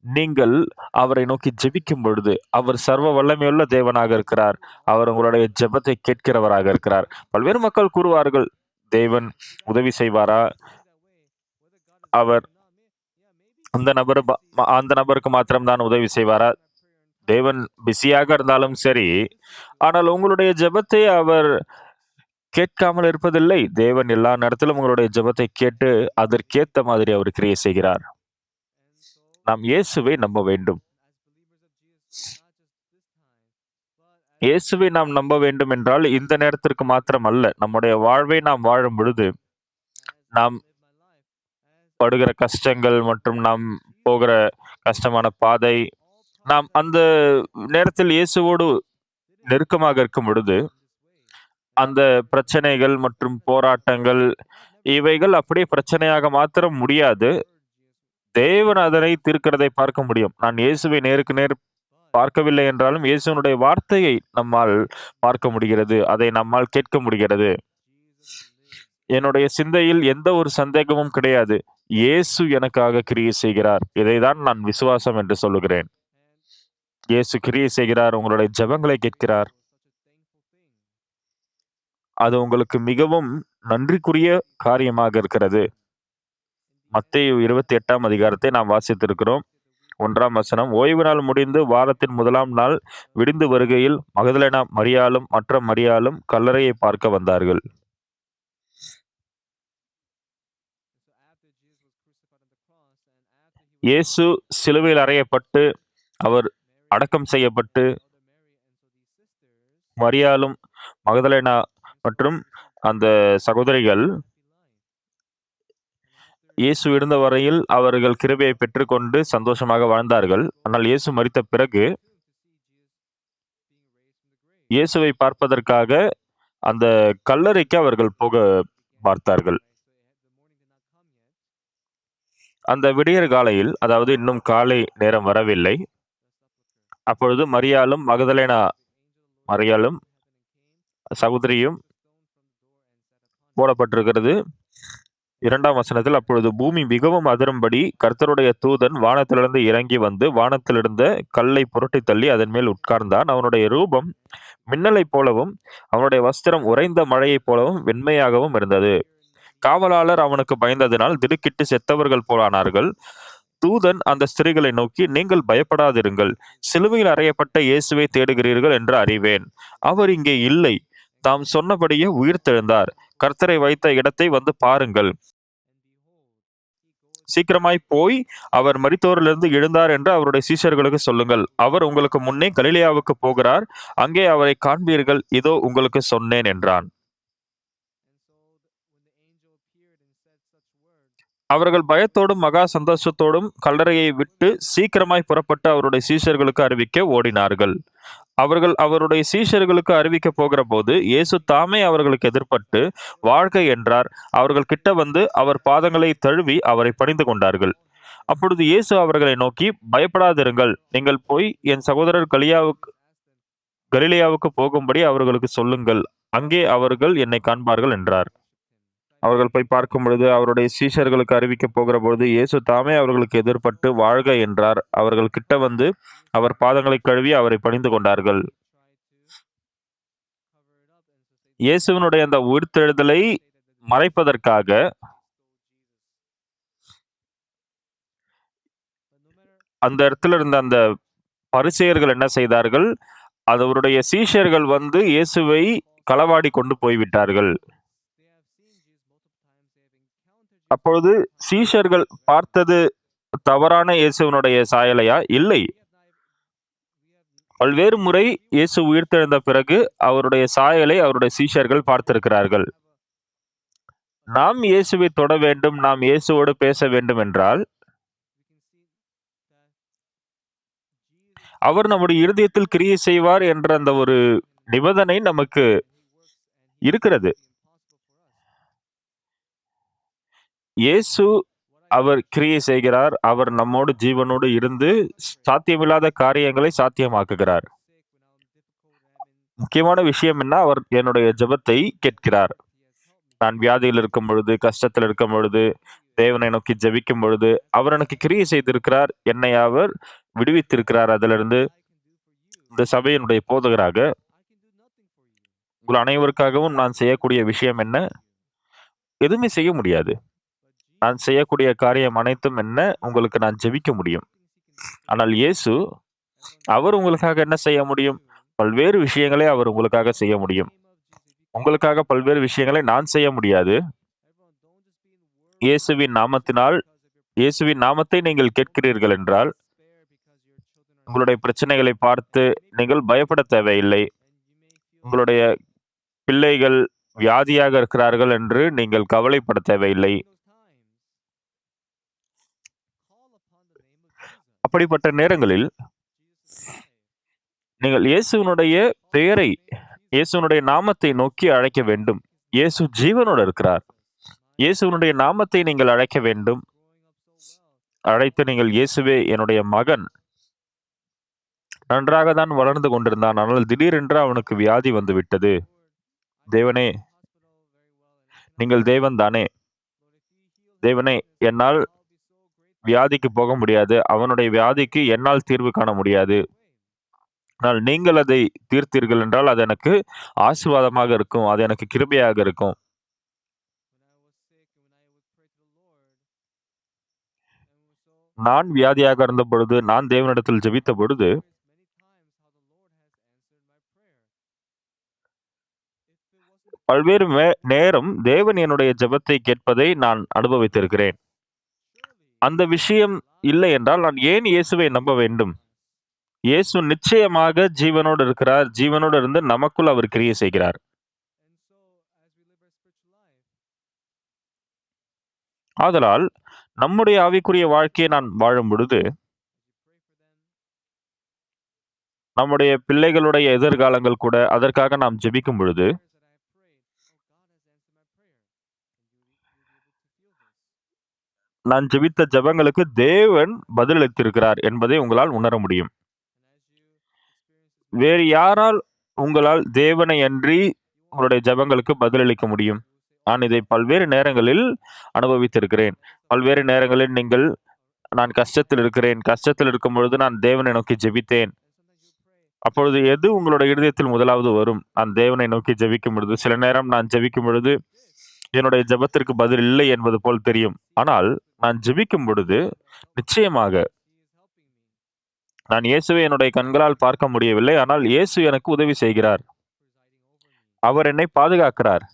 நீங்கள் அவரை நோக்கி ஜெபிக்கும் பொழுது, அவர் சர்வ வல்லமையுள்ள தேவனாக இருக்கிறார். அவர் உங்களுடைய ஜெபத்தை கேட்கிறவராக இருக்கிறார். பல்வேறு மக்கள் கூறுவார்கள், தேவன் உதவி செய்வாரா? அவர் அந்த நபருக்கு மாத்திரம் தான் உதவி செய்வாரா? தேவன் பிஸியாக இருந்தாலும் சரி, ஆனால் உங்களுடைய ஜெபத்தை அவர் கேட்காமல் இருப்பதில்லை. தேவன் எல்லா நேரத்திலும் உங்களுடைய ஜெபத்தை கேட்டு, அதற்கேத்த மாதிரி அவர் கிரியை செய்கிறார். நாம் இயேசுவை நம்ப வேண்டும். இயேசுவை நாம் நம்ப வேண்டும் என்றால், இந்த நேரத்திற்கு மாத்திரம் அல்ல. நம்முடைய வாழ்வை நாம் வாழும் பொழுது, நாம் படுகிற கஷ்டங்கள் மற்றும் நாம் போகிற கஷ்டமான பாதை, நாம் அந்த நேரத்தில் இயேசுவோடு நெருக்கமாக இருக்கும் பொழுது, அந்த பிரச்சனைகள் மற்றும் போராட்டங்கள், இவைகள் அப்படியே பிரச்சனையாக மாத்திரம் முடியாது. தேவன் அதனை தீர்க்கிறதை பார்க்க முடியும். நான் இயேசுவை நேருக்கு நேர் பார்க்கவில்லை என்றாலும், இயேசுவினுடைய வார்த்தையை நம்மால் பார்க்க முடிகிறது. அதை நம்மால் கேட்க முடிகிறது. என்னுடைய சிந்தையில் எந்த ஒரு சந்தேகமும் கிடையாது. இயேசு எனக்காக கிரியை செய்கிறார். இதைதான் நான் விசுவாசம் என்று சொல்லுகிறேன். இயேசு கிரியை செய்கிறார். உங்களுடைய ஜெபங்களை கேட்கிறார். அது உங்களுக்கு மிகவும் நன்றிக்குரிய காரியமாக இருக்கிறது. மத்தேயு 28ஆம் அதிகாரத்தை நாம் வாசித்திருக்கிறோம். 1ஆம் வசனம். ஓய்வு நாள் முடிந்து வாரத்தின் 1ஆம் நாள் விடிந்து வருகையில் மகதலேனா மரியாளும் மற்ற மரியாளும் கல்லறையை பார்க்க வந்தார்கள். இயேசு சிலுவையில் அறையப்பட்டு, அவர் அடக்கம் செய்யப்பட்டு, மரியாளும் மகதலேனா மற்றும் அந்த சகோதரிகள் இயேசு இருந்த வரையில் அவர்கள் கிருபையை பெற்றுக்கொண்டு சந்தோஷமாக வாழ்ந்தார்கள். ஆனால் இயேசு மரித்த பிறகு, இயேசுவை பார்ப்பதற்காக அந்த கல்லறைக்கு அவர்கள் போக பார்த்தார்கள். அந்த விடியற் காலையில், அதாவது இன்னும் காலை நேரம் வரவில்லை. அப்பொழுது மரியாளும் மகதலேனா மரியாளும் சகோதரியும் போடப்பட்டிருக்கிறது. 2ஆம் வசனத்தில், அப்பொழுது பூமி மிகவும் அதிரும்படி கர்த்தருடைய தூதன் வானத்திலிருந்து இறங்கி வந்து வானத்திலிருந்த கல்லை புரட்டித் தள்ளி அதன் மேல் உட்கார்ந்தான். அவனுடைய ரூபம் மின்னலைப் போலவும் அவனுடைய வஸ்திரம் உறைந்த மழையைப் போலவும் வெண்மையாகவும் இருந்தது. காவலாளர் அவனுக்கு பயந்ததினால் திடுக்கிட்டு செத்தவர்கள் போலானார்கள். தூதன் அந்த ஸ்திரீகளை நோக்கி, நீங்கள் பயப்படாதிருங்கள். சிலுவையில் அறையப்பட்ட இயேசுவை தேடுகிறீர்கள் என்று அறிவேன். அவர் இங்கே இல்லை. தாம் சொன்னபடியே உயிர்த்தெழுந்தார். கர்த்தரை வைத்த இடத்தை வந்து பாருங்கள். சீக்கிரமாய் போய் அவர் மரித்தோரிலிருந்து எழுந்தார் என்று அவருடைய சீஷர்களுக்கு சொல்லுங்கள். அவர் உங்களுக்கு முன்னே கலிலேயாவுக்கு போகிறார். அங்கே அவரை காண்பீர்கள். இதோ உங்களுக்கு சொன்னேன் என்றான். அவர்கள் பயத்தோடும் மகா சந்தோஷத்தோடும் கல்லறையை விட்டு சீக்கிரமாய் புறப்பட்டு அவருடைய சீஷர்களுக்கு அறிவிக்க ஓடினார்கள். அவர்கள் அவருடைய சீஷர்களுக்கு அறிவிக்க போகிற போது இயேசு தாமே அவர்களுக்கு எதிர்ப்பட்டு வாழ்க என்றார். அவர்கள் கிட்ட வந்து அவர் பாதங்களை தழுவி அவரை பணிந்து கொண்டார்கள். அப்பொழுது இயேசு அவர்களை நோக்கி, பயப்படாதிருங்கள். நீங்கள் போய் என் சகோதரர் கலிலேயாவுக்கு போகும்படி அவர்களுக்கு சொல்லுங்கள். அங்கே அவர்கள் என்னை காண்பார்கள் என்றார். அவர்கள் போய் பார்க்கும் பொழுது அவருடைய சீஷர்களுக்கு அறிவிக்க போகிற பொழுது இயேசு தாமே அவர்களுக்கு எதிர்ப்பட்டு வாழ்க என்றார். அவர்கள் கிட்ட வந்து அவர் பாதங்களை கழுவி அவரை பணிந்து கொண்டார்கள். இயேசுவினுடைய அந்த உயிர்த்தெழுதலை மறைப்பதற்காக அந்த இடத்துல இருந்த அந்த பரிசேயர்கள் என்ன செய்தார்கள்? அவருடைய சீஷர்கள் வந்து இயேசுவை களவாடி கொண்டு போய்விட்டார்கள். அப்பொழுது சீஷர்கள் பார்த்தது தவறான இயேசுவினுடைய சாயலையா? இல்லை. பல்வேறு முறை இயேசு உயிர்த்தெழுந்த பிறகு அவருடைய சாயலை அவருடைய சீஷர்கள் பார்த்திருக்கிறார்கள். நாம் இயேசுவை தொட வேண்டும், நாம் இயேசுவோடு பேச வேண்டும் என்றால் அவர் நம்முடைய இருதயத்தில் கிரியை செய்வார் என்ற அந்த ஒரு நிபந்தனை நமக்கு இருக்கிறது. இயேசு அவர் கிரியை செய்கிறார். அவர் நம்மோடு ஜீவனோடு இருந்து சாத்தியமில்லாத காரியங்களை சாத்தியமாக்குகிறார். முக்கியமான விஷயம் என்ன? அவர் என்னுடைய ஜெபத்தை கேட்கிறார். நான் வியாதியில் இருக்கும் பொழுது, கஷ்டத்தில் இருக்கும் பொழுது, தேவனை நோக்கி ஜெபிக்கும் பொழுது அவர் எனக்கு கிரியை செய்திருக்கிறார். என்னை அவர் விடுவித்திருக்கிறார். அதிலிருந்து இந்த சபையினுடைய போதகராக உங்கள் அனைவருக்காகவும் நான் செய்யக்கூடிய விஷயம் என்ன? எதுவுமே செய்ய முடியாது. நான் செய்யக்கூடிய காரியம் அனைத்தும் என்ன? உங்களுக்கு நான் ஜெபிக்க முடியும். ஆனால் இயேசு அவர் உங்களுக்காக என்ன செய்ய முடியும்? பல்வேறு விஷயங்களை அவர் உங்களுக்காக செய்ய முடியும். உங்களுக்காக பல்வேறு விஷயங்களை நான் செய்ய முடியாது. இயேசுவின் நாமத்தை நீங்கள் கேட்கிறீர்கள் என்றால் உங்களுடைய பிரச்சனைகளை பார்த்து நீங்கள் பயப்பட தேவையில்லை. உங்களுடைய பிள்ளைகள் வியாதியாக இருக்கிறார்கள் என்று நீங்கள் கவலைப்பட தேவையில்லை. அப்படிப்பட்ட நேரங்களில் நீங்கள் இயேசுவினுடைய பெயரை, இயேசுவினுடைய நாமத்தை நோக்கி அழைக்க வேண்டும். இயேசு ஜீவனோடு இருக்கிறார். இயேசுவினுடைய நாமத்தை நீங்கள் அழைக்க வேண்டும். அழைத்து நீங்கள், இயேசுவே என்னுடைய மகன் நன்றாக தான் வளர்ந்து கொண்டிருந்தான். ஆனால் திடீரென்று அவனுக்கு வியாதி வந்து விட்டது. தேவனே, நீங்கள் தேவன் தானே. தேவனே, என்னால் வியாதிக்கு போக முடியாது. அவனுடைய வியாதிக்கு என்னால் தீர்வு காண முடியாது. ஆனால் நீங்கள் அதை தீர்த்தீர்கள் என்றால் அது எனக்கு ஆசீர்வாதமாக இருக்கும். அது எனக்கு கிருபையாக இருக்கும். நான் வியாதியாக இருந்த பொழுது, நான் தேவனிடத்தில் ஜெபித்த பொழுது பல்வேறு நேரம் தேவன் என்னுடைய ஜெபத்தை கேட்பதை நான் அனுபவித்திருக்கிறேன். அந்த விஷயம் இல்லை என்றால் நான் ஏன் இயேசுவை நம்ப வேண்டும்? இயேசு நிச்சயமாக ஜீவனோடு இருக்கிறார். ஜீவனோடு இருந்து நமக்குள் அவர் கிரியை செய்கிறார். ஆதலால் நம்முடைய ஆவிக்குரிய வாழ்க்கையை நான் வாழும் பொழுது நம்முடைய பிள்ளைகளுடைய எதிர்காலங்கள் கூட அதற்காக நாம் ஜெபிக்கும் பொழுது நான் ஜெபித்த ஜெபங்களுக்கு தேவன் பதிலளித்திருக்கிறார் என்பதை உங்களால் உணர முடியும். வேறு யாரால் உங்களால் தேவனை அன்றி உங்களுடைய ஜெபங்களுக்கு பதிலளிக்க முடியும்? நான் இதை பல்வேறு நேரங்களில் அனுபவித்திருக்கிறேன். பல்வேறு நேரங்களில் நான் கஷ்டத்தில் இருக்கிறேன். கஷ்டத்தில் இருக்கும் பொழுது நான் தேவனை நோக்கி ஜெபித்தேன். அப்பொழுது எது உங்களுடைய இருதயத்தில் முதலாவது வரும்? நான் தேவனை நோக்கி ஜெபிக்கும் பொழுது, சில நேரம் நான் ஜெபிக்கும் பொழுது என்னுடைய ஜெபத்திற்கு பதில் இல்லை என்பது போல் தெரியும். ஆனால் நான் ஜெபிக்கும் பொழுது நிச்சயமாக நான் இயேசுவை என்னுடைய கண்களால் பார்க்க முடியவில்லை. ஆனால் இயேசு எனக்கு உதவி செய்கிறார். அவர் என்னை பாதுகாக்கிறார்.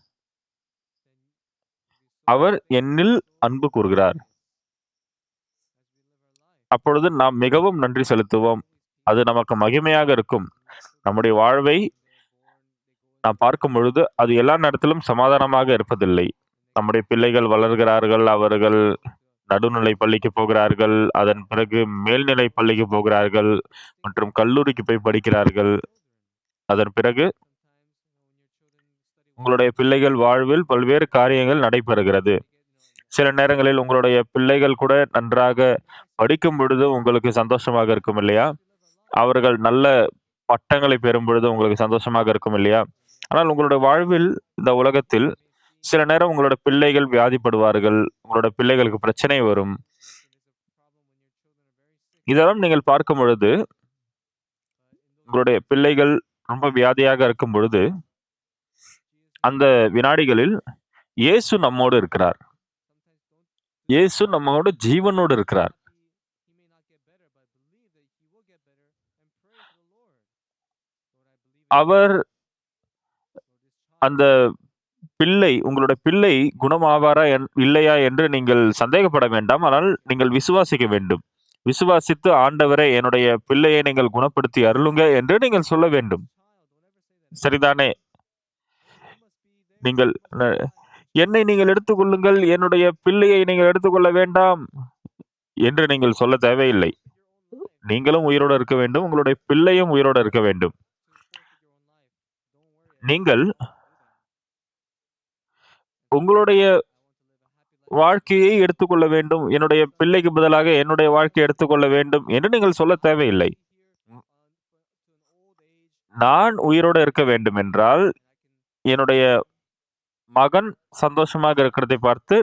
அவர் என்னில் அன்பு கூர்கிறார். அப்பொழுது நாம் மிகவும் நன்றி செலுத்துவோம். அது நமக்கு மகிமையாக இருக்கும். நம்முடைய வாழ்வை நாம் பார்க்கும் பொழுது, அது எல்லா நேரத்திலும் சமாதானமாக இருப்பதில்லை. நம்முடைய பிள்ளைகள் வளர்கிறார்கள். அவர்கள் நடுநிலை பள்ளிக்கு போகிறார்கள். அதன் பிறகு மேல்நிலை பள்ளிக்கு போகிறார்கள் மற்றும் கல்லூரிக்கு போய் படிக்கிறார்கள். அதன் பிறகு உங்களுடைய பிள்ளைகள் வாழ்வில் பல்வேறு காரியங்கள் நடைபெறுகிறது. சில நேரங்களில் உங்களுடைய பிள்ளைகள் கூட நன்றாக படிக்கும் பொழுது உங்களுக்கு சந்தோஷமாக இருக்கும் இல்லையா? அவர்கள் நல்ல பட்டங்களை பெறும் பொழுது உங்களுக்கு சந்தோஷமாக இருக்கும் இல்லையா? ஆனால் உங்களுடைய வாழ்வில் இந்த உலகத்தில் சில நேரம் உங்களோட பிள்ளைகள் வியாதிப்படுவார்கள். உங்களோட பிள்ளைகளுக்கு பிரச்சனை வரும். இதெல்லாம் நீங்கள் பார்க்கும் பொழுது, உங்களுடைய பிள்ளைகள் ரொம்ப வியாதியாக இருக்கும் பொழுது, அந்த வினாடிகளில் இயேசு நம்மோடு இருக்கிறார். இயேசு நம்மோடு ஜீவனோடு இருக்கிறார். அவர் அந்த பிள்ளை உங்களுடைய பிள்ளை குணமாவாரா இல்லையா என்று நீங்கள் சந்தேகப்பட வேண்டாம். ஆனால் நீங்கள் விசுவாசிக்க வேண்டும். விசுவாசித்து, ஆண்டவரே, என்னுடைய பிள்ளையை நீங்கள் குணப்படுத்தி அருளுங்க என்று நீங்கள் சொல்ல வேண்டும். சரிதானே? நீங்கள் என்னை நீங்கள் எடுத்துக்கொள்ளுங்கள், என்னுடைய பிள்ளையை நீங்கள் எடுத்துக்கொள்ள வேண்டாம் என்று நீங்கள் சொல்ல தேவையில்லை. நீங்களும் உயிரோடு இருக்க வேண்டும். உங்களுடைய பிள்ளையும் உயிரோடு இருக்க வேண்டும். நீங்கள் உங்களுடைய வாழ்க்கையை எடுத்துக்கொள்ள வேண்டும். என்னுடைய பிள்ளைக்கு பதிலாக என்னுடைய வாழ்க்கையை எடுத்துக்கொள்ள வேண்டும் என்று நீங்கள் சொல்ல தேவையில்லை. நான் உயிரோடு இருக்க வேண்டும் என்றால், என்னுடைய மகன் சந்தோஷமாக இருக்கிறதை பார்த்து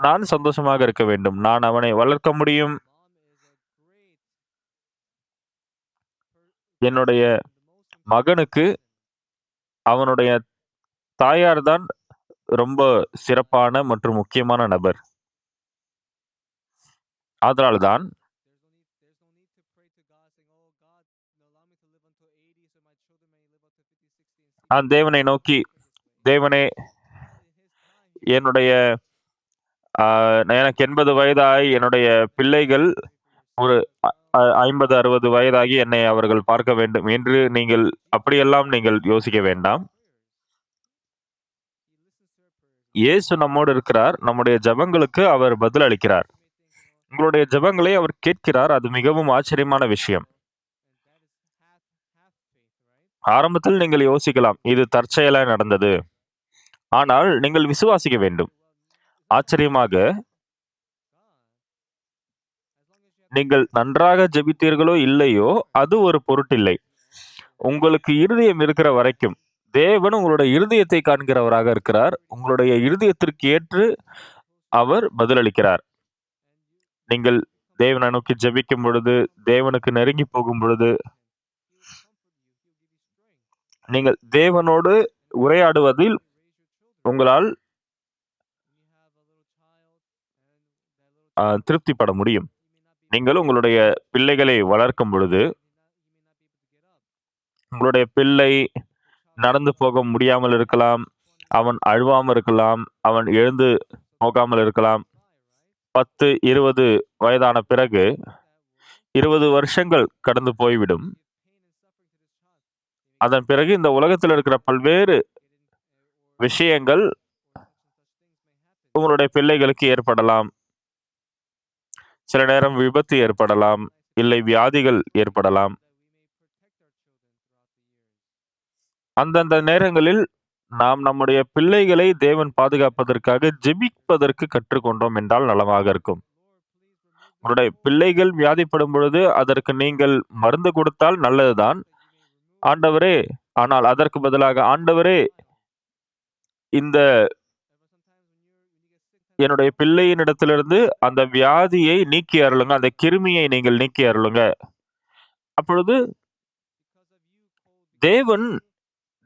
நான் சந்தோஷமாக இருக்க வேண்டும். நான் அவனை வளர்க்க முடியும். என்னுடைய மகனுக்கு அவனுடைய தாயார் தான் ரொம்ப சிறப்பான மற்றும் முக்கியமான நபர். அதனால்தான் நான் தேவனை நோக்கி, தேவனே, என்னுடைய எனக்கு 80 வயதாகி என்னுடைய பிள்ளைகள் ஒரு 50, 60 வயதாகி என்னை அவர்கள் பார்க்க வேண்டும் என்று நீங்கள் அப்படியெல்லாம் நீங்கள் யோசிக்க வேண்டாம். இயேசு நம்மோடு இருக்கிறார். நம்முடைய ஜெபங்களுக்கு அவர் பதில் அளிக்கிறார். உங்களுடைய ஜெபங்களை அவர் கேட்கிறார். அது மிகவும் ஆச்சரியமான விஷயம். ஆரம்பத்தில் நீங்கள் யோசிக்கலாம், இது தற்செயலாய் நடந்தது. ஆனால் நீங்கள் விசுவாசிக்க வேண்டும். ஆச்சரியமாக, நீங்கள் நன்றாக ஜெபித்தீர்களோ இல்லையோ, அது ஒரு பொருட்டில்லை. உங்களுக்கு இருதயம் இருக்கிற வரைக்கும் தேவன் உங்களுடைய இருதயத்தை காண்கிறவராக இருக்கிறார். உங்களுடைய இருதயத்திற்கு ஏற்று அவர் பதிலளிக்கிறார். நீங்கள் தேவனை நோக்கி ஜெபிக்கும் பொழுது, தேவனுக்கு நெருங்கி போகும் பொழுது, நீங்கள் தேவனோடு உரையாடுவதில் உங்களால் திருப்திப்பட முடியும். நீங்கள் உங்களுடைய பிள்ளைகளை வளர்க்கும் பொழுது, உங்களுடைய பிள்ளை நடந்து போக முடியாமல் இருக்கலாம். அவன் அழுவாமல் இருக்கலாம். அவன் எழுந்து போகாமல் இருக்கலாம். 10, 20 வயதான பிறகு 20 வருஷங்கள் கடந்து போய்விடும். அதன் பிறகு இந்த உலகத்தில் இருக்கிற பல்வேறு விஷயங்கள் உங்களுடைய பிள்ளைகளுக்கு ஏற்படலாம். சில நேரம் விபத்து ஏற்படலாம். இல்லை வியாதிகள் ஏற்படலாம். அந்தந்த நேரங்களில் நாம் நம்முடைய பிள்ளைகளை தேவன் பாதுகாப்பதற்காக ஜெபிப்பதற்கு கற்றுக்கொண்டோம் என்றால் நலமாக இருக்கும். உங்களுடைய பிள்ளைகள் வியாதிப்படும் பொழுது அதற்கு நீங்கள் மருந்து கொடுத்தால் நல்லதுதான். ஆண்டவரே, ஆனால் அதற்கு பதிலாக, ஆண்டவரே, இந்த என்னுடைய பிள்ளையினிடத்திலிருந்து அந்த வியாதியை நீக்கி அருளுங்க. அந்த கிருமியை நீங்கள் நீக்கி அருளுங்க. அப்பொழுது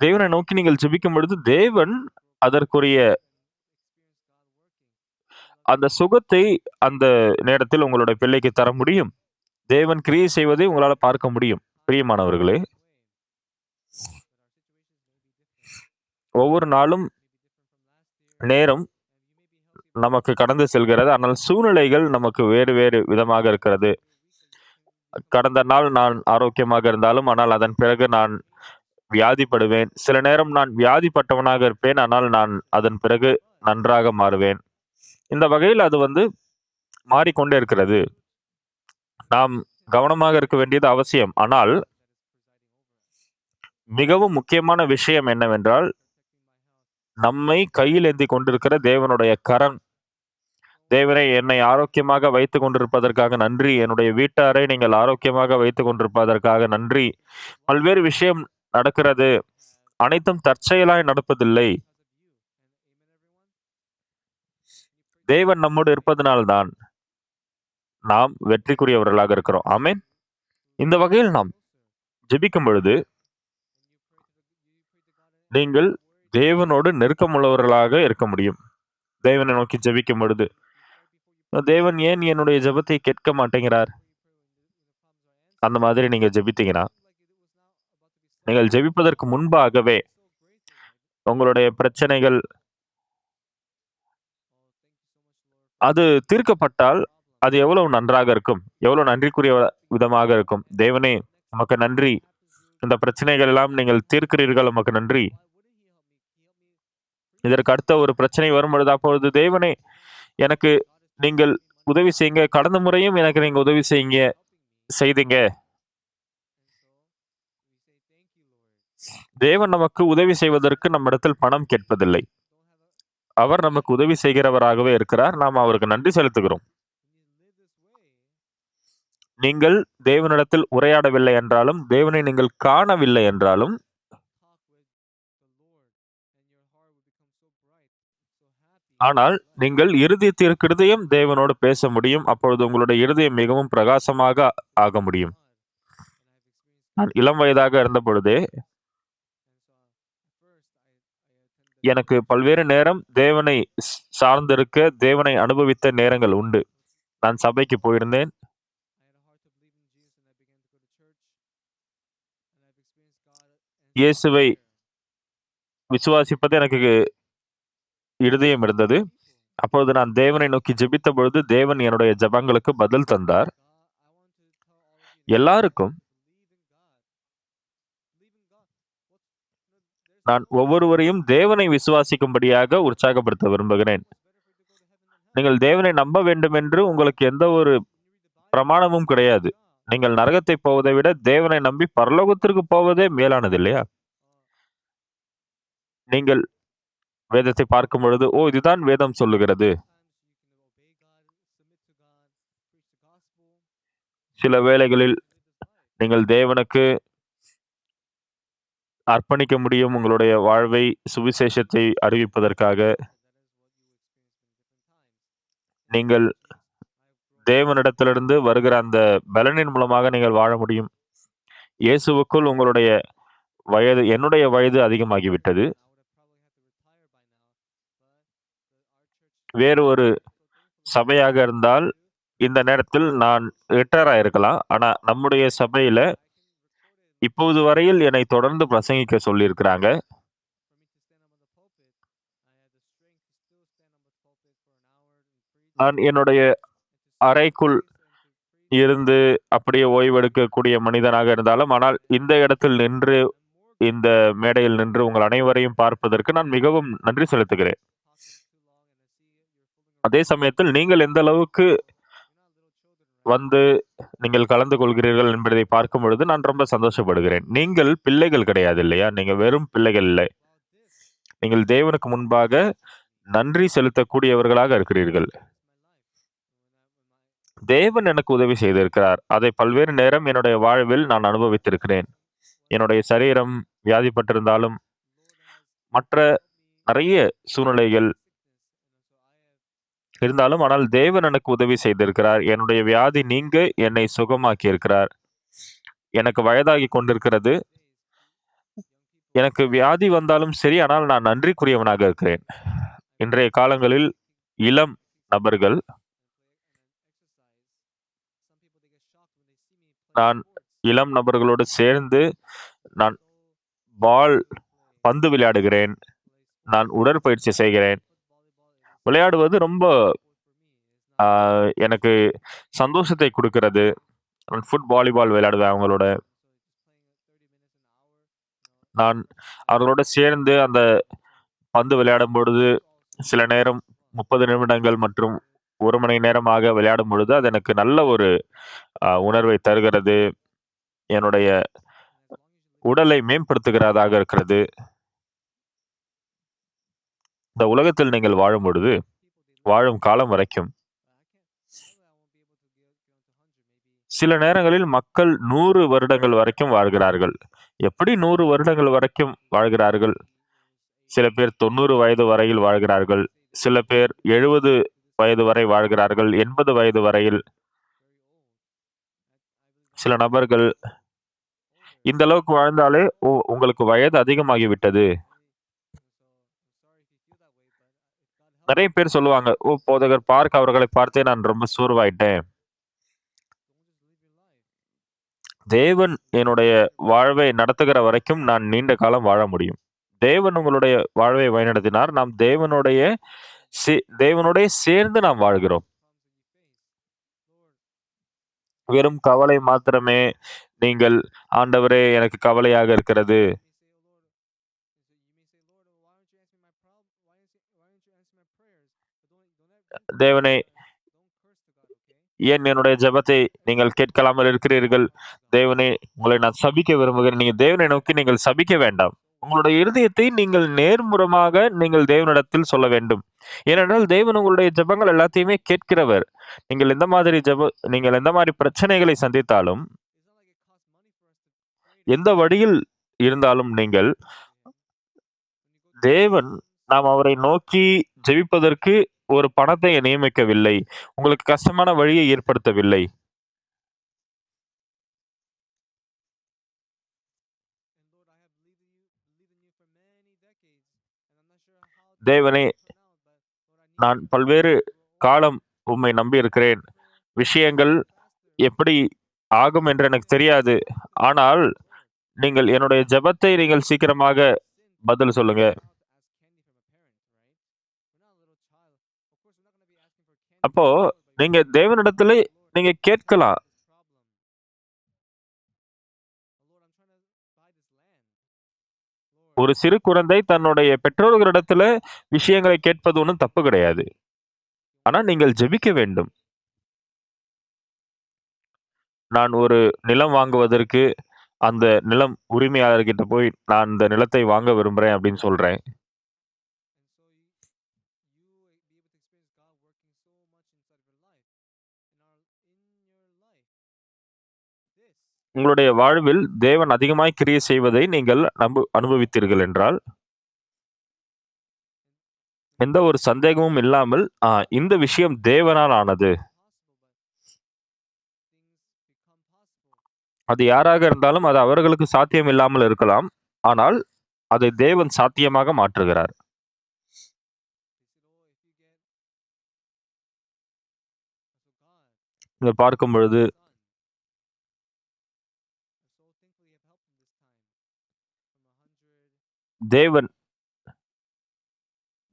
தேவனை நோக்கி நீங்கள் ஜெபிக்கும் பொழுது தேவன் அதற்குரிய அந்த சுகத்தை அந்த நேரத்தில் உங்களுடைய பிள்ளைக்கு தர முடியும். தேவன் கிரியை செய்வதை உங்களால பார்க்க முடியும். பிரியமானவர்களே, ஒவ்வொரு நாளும் நேரம் நமக்கு கடந்து செல்கிறது. ஆனால் சூழ்நிலைகள் நமக்கு வேறு வேறு விதமாக இருக்கிறது. கடந்த நாள் நான் ஆரோக்கியமாக இருந்தாலும், ஆனால் அதன் பிறகு நான் வியாதிப்படுவேன். சில நேரம் நான் வியாதிப்பட்டவனாக இருப்பேன். ஆனால் நான் அதன் பிறகு நன்றாக மாறுவேன். இந்த வகையில் அது மாறிக்கொண்டே இருக்கிறது. நாம் கவனமாக இருக்க வேண்டியது அவசியம். ஆனால் மிகவும் முக்கியமான விஷயம் என்னவென்றால், நம்மை கையில் ஏந்திக் கொண்டிருக்கிற தேவனுடைய கரம். தேவனே, என்னை ஆரோக்கியமாக வைத்துக் கொண்டிருப்பதற்காக நன்றி. என்னுடைய வீட்டாரை நீங்கள் ஆரோக்கியமாக வைத்துக் கொண்டிருப்பதற்காக நன்றி. பல்வேறு விஷயம் நடக்கிறது. அனைத்தும் தற்செயலாய் நடப்பதில்லை. தேவன் நம்மோடு இருப்பதனால்தான் நாம் வெற்றிக்குரியவர்களாக இருக்கிறோம். ஆமென். இந்த வகையில் நாம் ஜெபிக்கும் பொழுது, நீங்கள் தேவனோடு நெருக்கமுள்ளவர்களாக இருக்க முடியும். தேவனை நோக்கி ஜெபிக்கும் பொழுது, தேவன் ஏன் என்னுடைய ஜெபத்தை கேட்க மாட்டேங்கிறார்? அந்த மாதிரி நீங்க ஜெபித்தீங்கன்னா, நீங்கள் ஜெபிப்பதற்கு முன்பாகவே உங்களுடைய பிரச்சனைகள் அது தீர்க்கப்பட்டால், அது எவ்வளவு நன்றாக இருக்கும். எவ்வளவு நன்றிக்குரிய விதமாக இருக்கும். தேவனே, உமக்கு நன்றி. இந்த பிரச்சனைகள் எல்லாம் நீங்கள் தீர்க்கிறீர்கள். உமக்கு நன்றி. இதற்கு அடுத்த ஒரு பிரச்சனை வரும்பொழுது, அப்பொழுது தேவனே, எனக்கு நீங்கள் உதவி செய்யுங்க. கடந்த முறையும் எனக்கு நீங்க உதவி செய்தீங்க. தேவன் நமக்கு உதவி செய்வதற்கு நம்மிடத்தில் பணம் கேட்பதில்லை. அவர் நமக்கு உதவி செய்கிறவராகவே இருக்கிறார். நாம் அவருக்கு நன்றி செலுத்துகிறோம். நீங்கள் தேவனிடத்தில் உரையாடவில்லை என்றாலும், தேவனை நீங்கள் காணவில்லை என்றாலும், ஆனால் நீங்கள் இருதயம் தேவனோடு பேச முடியும். அப்பொழுது உங்களுடைய இருதயம் மிகவும் பிரகாசமாக ஆக முடியும். நான் இளம் வயதாக இருந்த பொழுதே, எனக்கு பல்வேறு நேரம் தேவனை சார்ந்திருக்க, தேவனை அனுபவித்த நேரங்கள் உண்டு. நான் சபைக்கு போயிருந்தேன். இயேசுவை விசுவாசிப்பது எனக்கு இருதயம் இருந்தது. அப்பொழுது நான் தேவனை நோக்கி ஜெபித்த பொழுது, தேவன் என்னுடைய ஜெபங்களுக்கு பதில் தந்தார். எல்லாருக்கும் நான் ஒவ்வொருவரையும் தேவனை விசுவாசிக்கும்படியாக உற்சாகப்படுத்த விரும்புகிறேன். நீங்கள் தேவனை நம்ப வேண்டும் என்று உங்களுக்கு எந்த ஒரு பிரமாணமும் கிடையாது. நீங்கள் நரகத்தை போவதை விட தேவனை நம்பி பரலோகத்திற்கு போவதே மேலானது இல்லையா? நீங்கள் வேதத்தை பார்க்கும் பொழுது, ஓ, இதுதான் வேதம் சொல்லுகிறது. சில வேளைகளில் நீங்கள் தேவனுக்கு அர்ப்பணிக்க முடியும் உங்களுடைய வாழ்வை சுவிசேஷத்தை அறிவிப்பதற்காக. நீங்கள் தேவனிடத்திலிருந்து வருகிற அந்த பலனின் மூலமாக நீங்கள் வாழ முடியும். இயேசுவுக்குள் உங்களுடைய என்னுடைய வயது அதிகமாகிவிட்டது. வேறு ஒரு சபையாக இருந்தால், இந்த நேரத்தில் நான் ரிட்டயர் ஆயிருக்கலாம். ஆனா, நம்முடைய சபையில இப்போது வரையில் என்னை தொடர்ந்து பிரசங்கிக்க சொல்லியிருக்கிறாங்க. நான் என்னுடைய அறைக்குள் இருந்து அப்படியே ஓய்வெடுக்கக்கூடிய மனிதனாக இருந்தாலும், ஆனால் இந்த இடத்தில் நின்று, இந்த மேடையில் நின்று உங்கள் அனைவரையும் பார்ப்பதற்கு நான் மிகவும் நன்றி செலுத்துகிறேன். அதே சமயத்தில் நீங்கள் எந்த அளவுக்கு வந்து நீங்கள் கலந்து கொள்கிறீர்கள் என்பதை பார்க்கும் பொழுது நான் ரொம்ப சந்தோஷப்படுகிறேன். நீங்கள் பிள்ளைகள் கிடையாது இல்லையா? நீங்க வெறும் பிள்ளைகள் இல்லை. நீங்கள் தேவனுக்கு முன்பாக நன்றி செலுத்தக்கூடியவர்களாக இருக்கிறீர்கள். தேவன் எனக்கு உதவி செய்திருக்கிறார். அதை பல்வேறு நேரம் என்னுடைய வாழ்வில் நான் அனுபவித்திருக்கிறேன். என்னுடைய சரீரம் வியாதிப்பட்டிருந்தாலும், மற்ற நிறைய சூழ்நிலைகள் இருந்தாலும், ஆனால் தேவன் எனக்கு உதவி செய்திருக்கிறார். என்னுடைய வியாதி நீங்க என்னை சுகமாக்கி இருக்கிறார். எனக்கு வயதாகிக் கொண்டிருக்கிறது. எனக்கு வியாதி வந்தாலும் சரி, ஆனால் நான் நன்றிக்குரியவனாக இருக்கிறேன். இன்றைய காலங்களில் இளம் நபர்கள், நான் இளம் நபர்களோடு சேர்ந்து நான் பந்து விளையாடுகிறேன். நான் உடற்பயிற்சி செய்கிறேன். விளையாடுவது ரொம்ப எனக்கு சந்தோஷத்தை குடுக்கிறது. நான் வாலிபால் விளையாடுவேன் அவங்களோட. நான் அவர்களோட சேர்ந்து அந்த பந்து விளையாடும் பொழுது, சில நேரம் 30 நிமிடங்கள் மற்றும் 1 மணி நேரமாக விளையாடும் பொழுது, அது எனக்கு நல்ல ஒரு உணர்வை தருகிறது. என்னுடைய உடலை மேம்படுத்துகிறதாக இருக்கிறது. இந்த உலகத்தில் நீங்கள் வாழும் பொழுது, வாழும் காலம் வரைக்கும், சில நேரங்களில் மக்கள் 100 வருடங்கள் வரைக்கும் வாழ்கிறார்கள். எப்படி 100 வருடங்கள் வரைக்கும் வாழ்கிறார்கள்? சில பேர் 90 வயது வரையில் வாழ்கிறார்கள். சில பேர் 70 வயது வரை வாழ்கிறார்கள். 80 வயது வரையில். சில நபர்கள் இந்த அளவுக்கு வாழ்ந்தாலே, "ஓ! உங்களுக்கு வயது அதிகமாகிவிட்டது." நெறைய பேர் சொல்லுவாங்க, "ஓ! போதகர் பார்க் அவர்களை பார்த்தே நான் ரொம்ப சோர்வாயிட்டேன்." தேவன் என்னுடைய வாழ்வை நடத்துகிற வரைக்கும் நான் நீண்ட காலம் வாழ முடியும். தேவன் உங்களுடைய வாழ்வை வழிநடத்தினார். நாம் தேவனோடே சேர்ந்து நாம் வாழ்கிறோம். வெறும் கவலை மாத்திரமே நீங்கள், "ஆண்டவரே எனக்கு கவலையாக இருக்கிறது." தேவனே, ஏன் என்னுடைய ஜெபத்தை நீங்கள் கேட்கலாமல் இருக்கிறீர்கள்? தேவனே, உங்களை நான் சபிக்க விரும்புகிறேன். நீங்க தேவனை நோக்கி நீங்கள் சபிக்க வேண்டாம். உங்களுடைய இருதயத்தை நீங்கள் நேர்முறமாக நீங்கள் தேவனிடத்தில் சொல்ல வேண்டும். ஏனென்றால் தேவன் உங்களுடைய ஜெபங்கள் எல்லாத்தையுமே கேட்கிறவர். நீங்கள் எந்த மாரி பிரச்சனைகளை சந்தித்தாலும், எந்த வழியில் இருந்தாலும் நீங்கள், தேவன் நாம் அவரை நோக்கி ஜெபிப்பதற்கு ஒரு பணத்தை நியமிக்கவில்லை. உங்களுக்கு கஷ்டமான வழியை ஏற்படுத்தவில்லை. தேவனே, நான் பல்வேறு காலம் உம்மை நம்பியிருக்கிறேன். விஷயங்கள் எப்படி ஆகும் என்று எனக்கு தெரியாது. ஆனால், நீங்கள் என்னுடைய ஜெபத்தை நீங்கள் சீக்கிரமாக பதில் சொல்லுங்க. அப்போ நீங்க தேவனிடத்திலே நீங்க கேட்கலாம். ஒரு சிறு குழந்தை தன்னுடைய பெற்றோர்களிடத்தில விஷயங்களை கேட்பது ஒண்ணும் தப்பு கிடையாது. ஆனா நீங்கள் ஜெபிக்க வேண்டும். நான் ஒரு நிலம் வாங்குவதற்கு, அந்த நிலம் உரிமையாளர்கிட்ட போய், "நான் இந்த நிலத்தை வாங்க விரும்புறேன்" அப்படின்னு சொல்றேன். உங்களுடைய வாழ்வில் தேவன் அதிகமாய் கிரியை செய்வதை நீங்கள் அனுபவித்தீர்கள் என்றால், எந்த ஒரு சந்தேகமும் இல்லாமல், இந்த விஷயம் தேவனால் ஆனது. அது யாராக இருந்தாலும், அது அவர்களுக்கு சாத்தியம் இல்லாமல் இருக்கலாம். ஆனால், அதை தேவன் சாத்தியமாக மாற்றுகிறார். இங்க பார்க்கும் பொழுது, தேவன்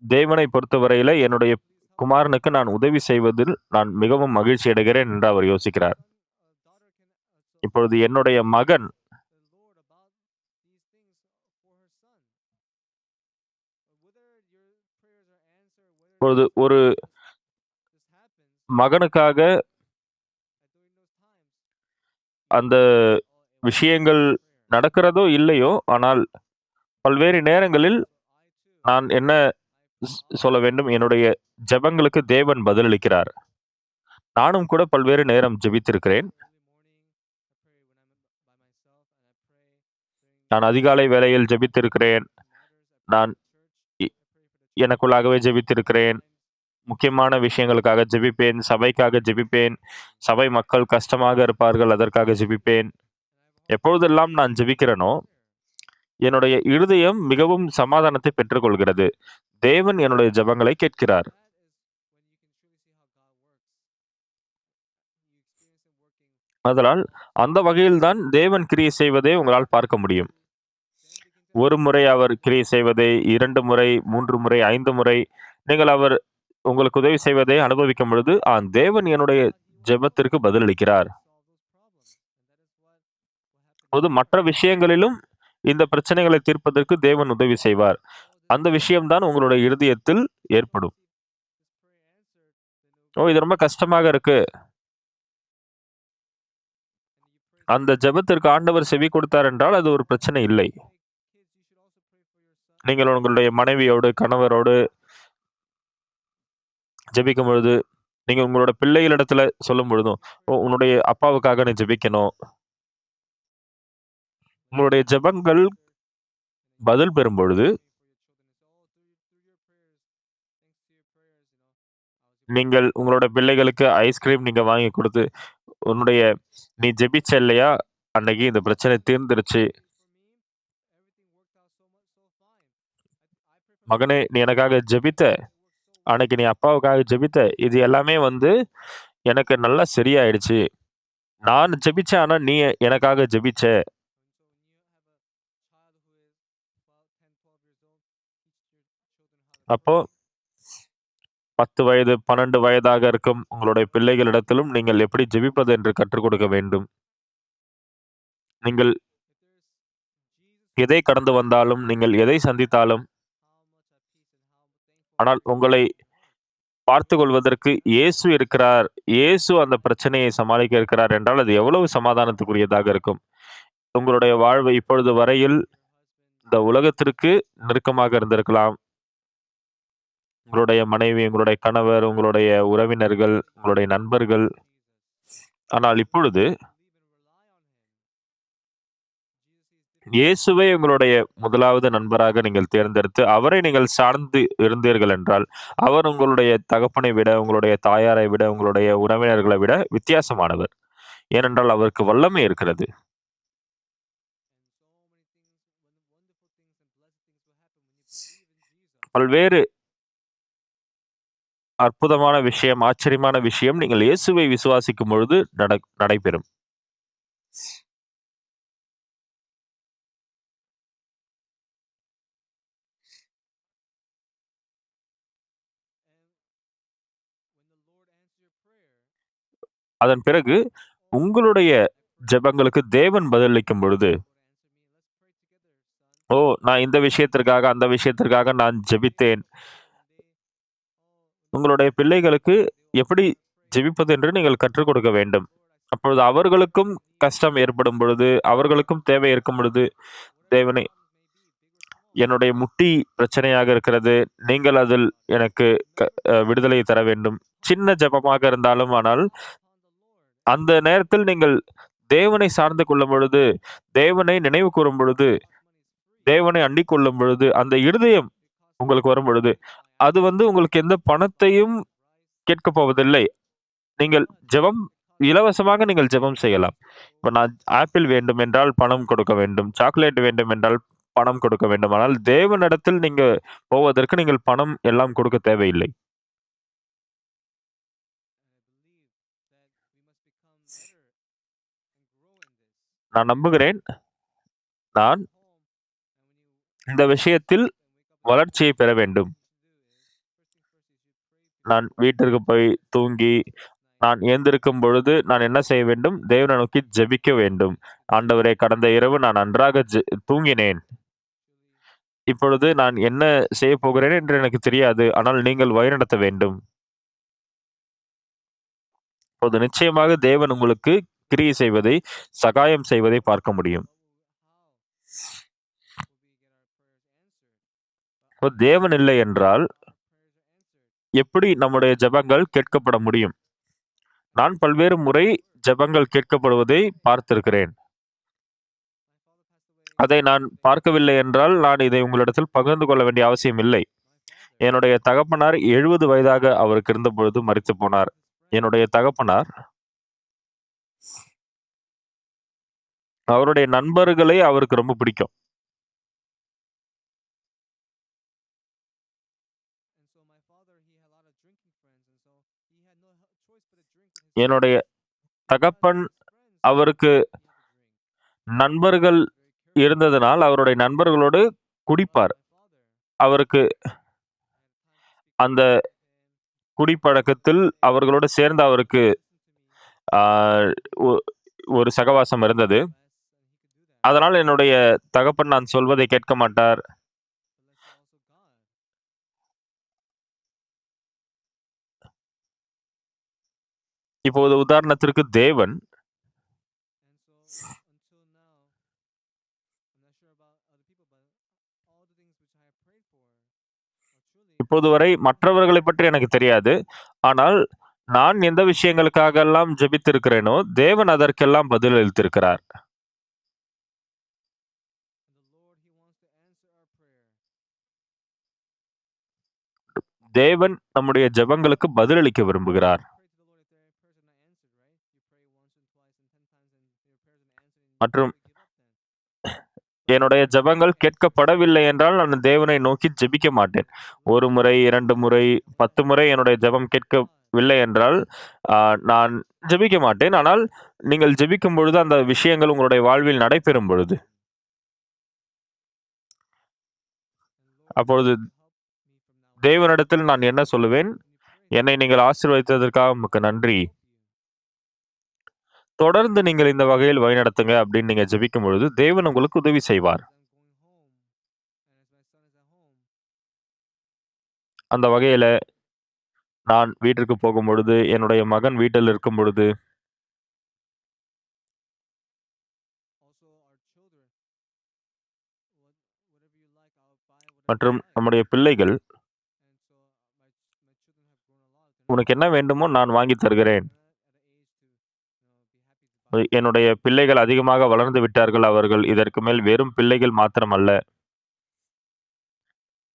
தேவனை பொறுத்தவரையில என்னுடைய குமாரனுக்கு நான் உதவி செய்வதில் நான் மிகவும் மகிழ்ச்சி அடைகிறேன் என்று அவர் யோசிக்கிறார். இப்பொழுது என்னுடைய மகன் இப்பொழுது ஒரு மகனுக்காக அந்த விஷயங்கள் நடக்கிறதோ இல்லையோ, ஆனால் பல்வேறு நேரங்களில் நான் என்ன சொல்ல வேண்டும், என்னுடைய ஜெபங்களுக்கு தேவன் பதிலளிக்கிறார். நானும் கூட பல்வேறு நேரம் ஜெபித்திருக்கிறேன். நான் அதிகாலை வேளையில் ஜெபித்திருக்கிறேன். நான் எ எனக்குள்ளாகவே ஜெபித்திருக்கிறேன். முக்கியமான விஷயங்களுக்காக ஜெபிப்பேன். சபைக்காக ஜெபிப்பேன். சபை மக்கள் கஷ்டமாக இருப்பார்கள், அதற்காக ஜெபிப்பேன். எப்பொழுதெல்லாம் நான் ஜெபிக்கிறேனோ, என்னுடைய இருதயம் மிகவும் சமாதானத்தை பெற்றுக்கொள்கிறது. தேவன் என்னுடைய ஜெபங்களை கேட்கிறார். ஆதலால், அந்த வகையில் தான் தேவன் கிரியை செய்வதை உங்களால் பார்க்க முடியும். ஒரு முறை அவர் கிரியை செய்வதை, 2 முறை, 3 முறை, 5 முறை நீங்கள் அவர் உங்களுக்கு உதவி செய்வதை அனுபவிக்கும் பொழுது, தேவன் என்னுடைய ஜெபத்திற்கு பதிலளிக்கிறார். பொது மற்ற விஷயங்களிலும் இந்த பிரச்சனைகளை தீர்ப்பதற்கு தேவன் உதவி செய்வார். அந்த விஷயம் தான் உங்களுடைய இருதயத்தில் ஏற்படும். "ஓ! இது ரொம்ப கஷ்டமாக இருக்கு." அந்த ஜெபத்திற்கு ஆண்டவர் செவி கொடுத்தார் என்றால், அது ஒரு பிரச்சனை இல்லை. நீங்கள் உங்களுடைய மனைவியோடு, கணவரோடு ஜெபிக்கும் பொழுது, நீங்க உங்களோட பிள்ளைகளிடத்துல சொல்லும் பொழுதும், "ஓ! உன்னுடைய அப்பாவுக்காக நீ ஜெபிக்கணும்." உங்களுடைய ஜெபங்கள் பதில் பெறும் பொழுது, நீங்கள் உங்களோட பிள்ளைகளுக்கு ஐஸ்கிரீம் நீங்க வாங்கி குடுத்து, உன்னுடைய "நீ ஜெபிச்ச இல்லையா? அன்னைக்கு இந்த பிரச்சனை தீர்ந்துருச்சு. மகனே, நீ எனக்காக ஜெபித்த. அன்னைக்கு நீ அப்பாவுக்காக ஜெபித்த. இது எல்லாமே வந்து எனக்கு நல்லா சரியாயிடுச்சு. நான் ஜெபிச்சேன். ஆனா, நீ எனக்காக ஜெபிச்ச." அப்போ 10 வயது, 12 வயதாக இருக்கும் உங்களுடைய பிள்ளைகளிடத்திலும் நீங்கள் எப்படி ஜெபிப்பது என்று கற்றுக் கொடுக்க வேண்டும். நீங்கள் எதை கடந்து வந்தாலும், நீங்கள் எதை சந்தித்தாலும், ஆனால் உங்களை பார்த்துக் கொள்வதற்கு இயேசு இருக்கிறார். இயேசு அந்த பிரச்சனையை சமாளிக்க இருக்கிறார் என்றால், அது எவ்வளவு சமாதானத்துக்குரியதாக இருக்கும். உங்களுடைய வாழ்வு இப்பொழுது வரையில் இந்த உலகத்திற்கு நெருக்கமாக இருந்திருக்கலாம். உங்களுடைய மனைவி, உங்களுடைய கணவர், உங்களுடைய உறவினர்கள், உங்களுடைய நண்பர்கள். ஆனால் இப்பொழுது இயேசுவை உங்களுடைய முதலாவது நண்பராக நீங்கள் தேர்ந்தெடுத்து, அவரை நீங்கள் சார்ந்து இருந்தீர்கள் என்றால், அவர் உங்களுடைய தகப்பனை விட, உங்களுடைய தாயாரை விட, உங்களுடைய உறவினர்களை விட வித்தியாசமானவர். ஏனென்றால் அவருக்கு வல்லமை இருக்கிறது. பல்வேறு அற்புதமான விஷயம், ஆச்சரியமான விஷயம் நீங்கள் இயேசுவை விசுவாசிக்கும் பொழுது நடைபெறும். அதன் பிறகு உங்களுடைய ஜெபங்களுக்கு தேவன் பதிலளிக்கும் பொழுது, "ஓ! நான் இந்த விஷயத்திற்காக, அந்த விஷயத்திற்காக நான் ஜெபித்தேன்." உங்களுடைய பிள்ளைகளுக்கு எப்படி ஜெபிப்பது என்று நீங்கள் கற்றுக் கொடுக்க வேண்டும். அப்பொழுது அவர்களுக்கும் கஷ்டம் ஏற்படும் பொழுது, அவர்களுக்கும் தேவை இருக்கும் பொழுது, "தேவனே, என்னுடைய முட்டி பிரச்சனையாக இருக்கிறது. நீங்கள் அதில் எனக்கு க விடுதலை தர வேண்டும்." சின்ன ஜெபமாக இருந்தாலும் ஆனால், அந்த நேரத்தில் நீங்கள் தேவனை சார்ந்து கொள்ளும் பொழுது, தேவனை நினைவு கூரும் பொழுது, தேவனை அண்டிக் கொள்ளும் பொழுது, அந்த இருதயம் உங்களுக்கு வரும் பொழுது, அது வந்து உங்களுக்கு எந்த பணத்தையும் கேட்கப் போவதில்லை. நீங்கள் ஜெபம் இலவசமாக நீங்கள் ஜெபம் செய்யலாம். இப்ப நான் ஆப்பிள் வேண்டும் என்றால் பணம் கொடுக்க வேண்டும். சாக்லேட் வேண்டும் என்றால் பணம் கொடுக்க வேண்டும். ஆனால் தேவனிடத்தில் நீங்க போவதற்கு நீங்கள் பணம் எல்லாம் கொடுக்க தேவையில்லை. நான் நம்புகிறேன். நான் இந்த விஷயத்தில் வளர்ச்சியை பெற வேண்டும். நான் வீட்டிற்கு போய் தூங்கி, நான் எழுந்திருக்கும் பொழுது நான் என்ன செய்ய வேண்டும்? தேவனை நோக்கி ஜெபிக்க வேண்டும். ஆண்டவரே, கடந்த இரவு நான் நன்றாக தூங்கினேன். இப்பொழுது நான் என்ன செய்யப் போகிறேன் என்று எனக்கு தெரியாது. ஆனால் நீங்கள் வழிநடத்த வேண்டும். அப்போது நிச்சயமாக தேவன் உங்களுக்கு கிரியை செய்வதை, சகாயம் செய்வதை பார்க்க முடியும். இப்போ தேவன் இல்லை என்றால், எப்படி நம்முடைய ஜெபங்கள் கேட்கப்பட முடியும்? நான் பல்வேறு முறை ஜெபங்கள் கேட்கப்படுவதை பார்த்திருக்கிறேன். அதை நான் பார்க்கவில்லை என்றால், நான் இதை உங்களிடத்தில் பகிர்ந்து கொள்ள வேண்டிய அவசியம் இல்லை. என்னுடைய தகப்பனார் 70 வயதாக அவருக்கு இருந்தபொழுது மரித்துப் போனார். என்னுடைய தகப்பனார் அவருடைய நண்பர்களை அவருக்கு ரொம்ப பிடிக்கும். என்னுடைய தகப்பன் அவருக்கு நண்பர்கள் இருந்ததனால், அவருடைய நண்பர்களோடு குடிப்பார். அவருக்கு அந்த குடிப்பழக்கத்தில் அவர்களோடு சேர்ந்து அவருக்கு ஆ ஒ ஒரு சகவாசம் இருந்தது. அதனால் என்னுடைய தகப்பன் நான் சொல்வதை கேட்க மாட்டார். இப்போது உதாரணத்திற்கு தேவன் இப்போது வரை மற்றவர்களைப் பற்றி எனக்கு தெரியாது. ஆனால் நான் எந்த விஷயங்களுக்காகலாம் ஜெபித்திருக்கிறேனோ, தேவன் அதற்கெல்லாம் பதில் அளித்திருக்கிறார். தேவன் நம்முடைய ஜெபங்களுக்கு பதிலளிக்க விரும்புகிறார். மற்றும் என்னுடைய ஜெபங்கள் கேட்கப்படவில்லை என்றால், நான் தேவனை நோக்கி ஜெபிக்க மாட்டேன். 1 முறை, 2 முறை, 10 முறை என்னுடைய ஜெபம் கேட்கவில்லை என்றால், அ நான் ஜெபிக்க மாட்டேன். ஆனால் நீங்கள் ஜெபிக்கும் பொழுது, அந்த விஷயங்கள் உங்களுடைய வாழ்வில் நடைபெறும் பொழுது, அப்பொழுது தேவனிடத்தில் நான் என்ன சொல்லுவேன்? என்னை நீங்கள் ஆசீர்வதித்ததற்காக உமக்கு நன்றி. தொடர்ந்து நீங்கள் இந்த வகையில் வழிநடத்துங்க அப்படின்னு நீங்க ஜெபிக்கும் பொழுது, தேவன் உங்களுக்கு உதவி செய்வார். அந்த வகையில நான் வீட்டிற்கு போகும்பொழுது, என்னுடைய மகன் வீட்டில் இருக்கும் பொழுது, மற்றும் நம்முடைய பிள்ளைகள், "உனக்கு என்ன வேண்டுமோ நான் வாங்கித் தருகிறேன்." என்னுடைய பிள்ளைகள் அதிகமாக வளர்ந்து விட்டார்கள். அவர்கள் இதற்கு மேல் வெறும் பிள்ளைகள் மாத்திரமல்ல.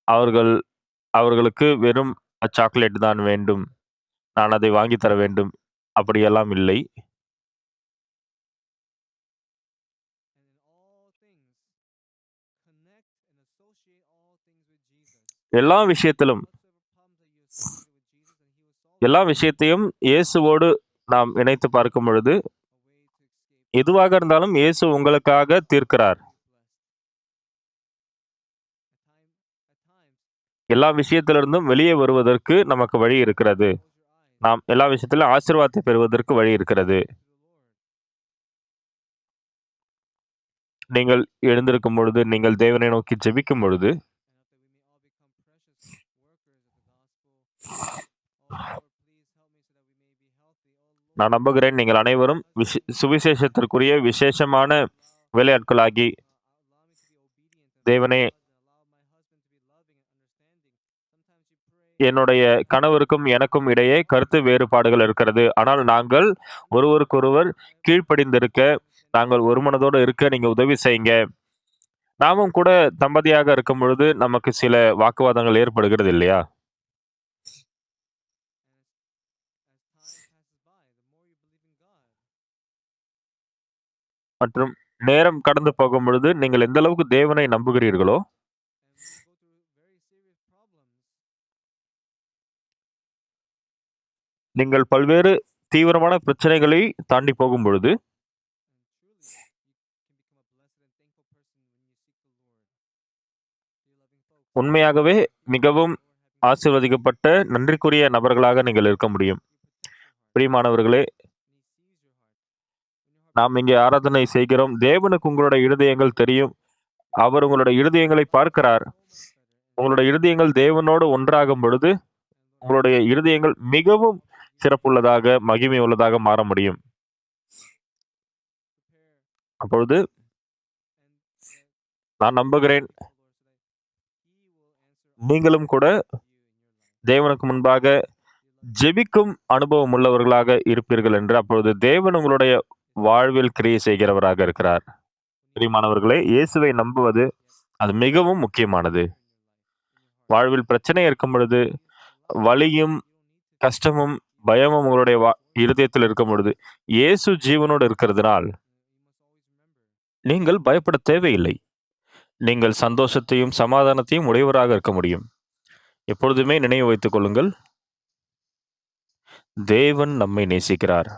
அவர்கள் அவர்களுக்கு வெறும் சாக்லேட் தான் வேண்டும். நான் அதை வாங்கித் தர வேண்டும். அப்படியெல்லாம் இல்லை. எல்லா விஷயத்திலும் எல்லா விஷயத்தையும் இயேசுவோடு நாம் இணைத்து பார்க்கும் பொழுது, எதுவாக இருந்தாலும் இயேசு உங்களுக்காக தீர்க்கிறார். எல்லா விஷயத்திலிருந்தும் வெளியே வருவதற்கு நமக்கு வழி இருக்கிறது. நாம் எல்லா விஷயத்திலும் ஆசீர்வாதத்தை பெறுவதற்கு வழி இருக்கிறது. நீங்கள் எழுந்திருக்கும் பொழுது, நீங்கள் தேவனை நோக்கி ஜெபிக்கும் பொழுது, நான் நம்புகிறேன் நீங்கள் அனைவரும் சுவிசேஷத்திற்குரிய விசேஷமான வேலையாட்களாகி, தேவனே, என்னுடைய கணவருக்கும் எனக்கும் இடையே கருத்து வேறுபாடுகள் இருக்கிறது. ஆனால் நாங்கள் ஒருவருக்கொருவர் கீழ்ப்படிந்திருக்க, நாங்கள் ஒரு மனதோடு இருக்க நீங்க உதவி செய்யுங்க. நாமும் கூட தம்பதியாக இருக்கும் பொழுது நமக்கு சில வாக்குவாதங்கள் ஏற்படுகிறது இல்லையா? மற்றும் நேரம் கடந்து போகும் பொழுது நீங்கள் எந்த அளவுக்கு தேவனை நம்புகிறீர்களோ, நீங்கள் பல்வேறு தீவிரமான பிரச்சனைகளை தாண்டி போகும் பொழுது, உண்மையாகவே மிகவும் ஆசீர்வதிக்கப்பட்ட நன்றிக்குரிய நபர்களாக நீங்கள் இருக்க முடியும். பிரியமானவர்களே, நாம் இங்கே ஆராதனை செய்கிறோம். தேவனுக்கு உங்களுடைய இருதயங்கள் தெரியும். அவர் உங்களுடைய இருதயங்களை பார்க்கிறார். உங்களுடைய இருதயங்கள் தேவனோடு ஒன்றாகும் பொழுது, உங்களுடைய இருதயங்கள் மிகவும் சிறப்புள்ளதாக, மகிமை உள்ளதாக மாற முடியும். அப்பொழுது நான் நம்புகிறேன், நீங்களும் கூட தேவனுக்கு முன்பாக ஜெபிக்கும் அனுபவம் உள்ளவர்களாக இருப்பீர்கள் என்று. அப்பொழுது தேவன் உங்களுடைய வாழ்வில் கிரியை செய்கிறவராக இருக்கிறார். பிரியமானவர்களே, இயேசுவை நம்புவது அது மிகவும் முக்கியமானது. வாழ்வில் பிரச்சனை இருக்கும் பொழுது, வலியும், கஷ்டமும், பயமும் உங்களுடைய இருதயத்தில் இருக்கும் பொழுது, இயேசு ஜீவனோடு இருக்கிறதுனால், நீங்கள் பயப்பட தேவையில்லை. நீங்கள் சந்தோஷத்தையும், சமாதானத்தையும் உடையவராக இருக்க முடியும். எப்பொழுதுமே நினைவு வைத்துக் கொள்ளுங்கள், தேவன் நம்மை நேசிக்கிறார்.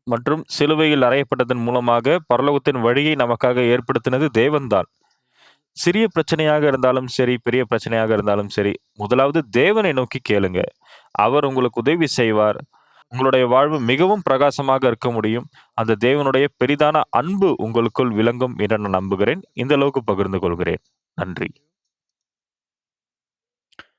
மற்றும் சிலுவையில் அறையப்பட்டதன் மூலமாக பரலோகத்தின் வழியை நமக்காக ஏற்படுத்தினது தேவன்தான். சிறிய பிரச்சனையாக இருந்தாலும் சரி, பெரிய பிரச்சனையாக இருந்தாலும் சரி, முதலாவது தேவனை நோக்கி கேளுங்க. அவர் உங்களுக்கு உதவி செய்வார். உங்களுடைய வாழ்வு மிகவும் பிரகாசமாக இருக்க முடியும். அந்த தேவனுடைய பெரிதான அன்பு உங்களுக்குள் விளங்கும் என்று நான் நம்புகிறேன். இந்த அளவுக்கு பகிர்ந்து கொள்கிறேன். நன்றி.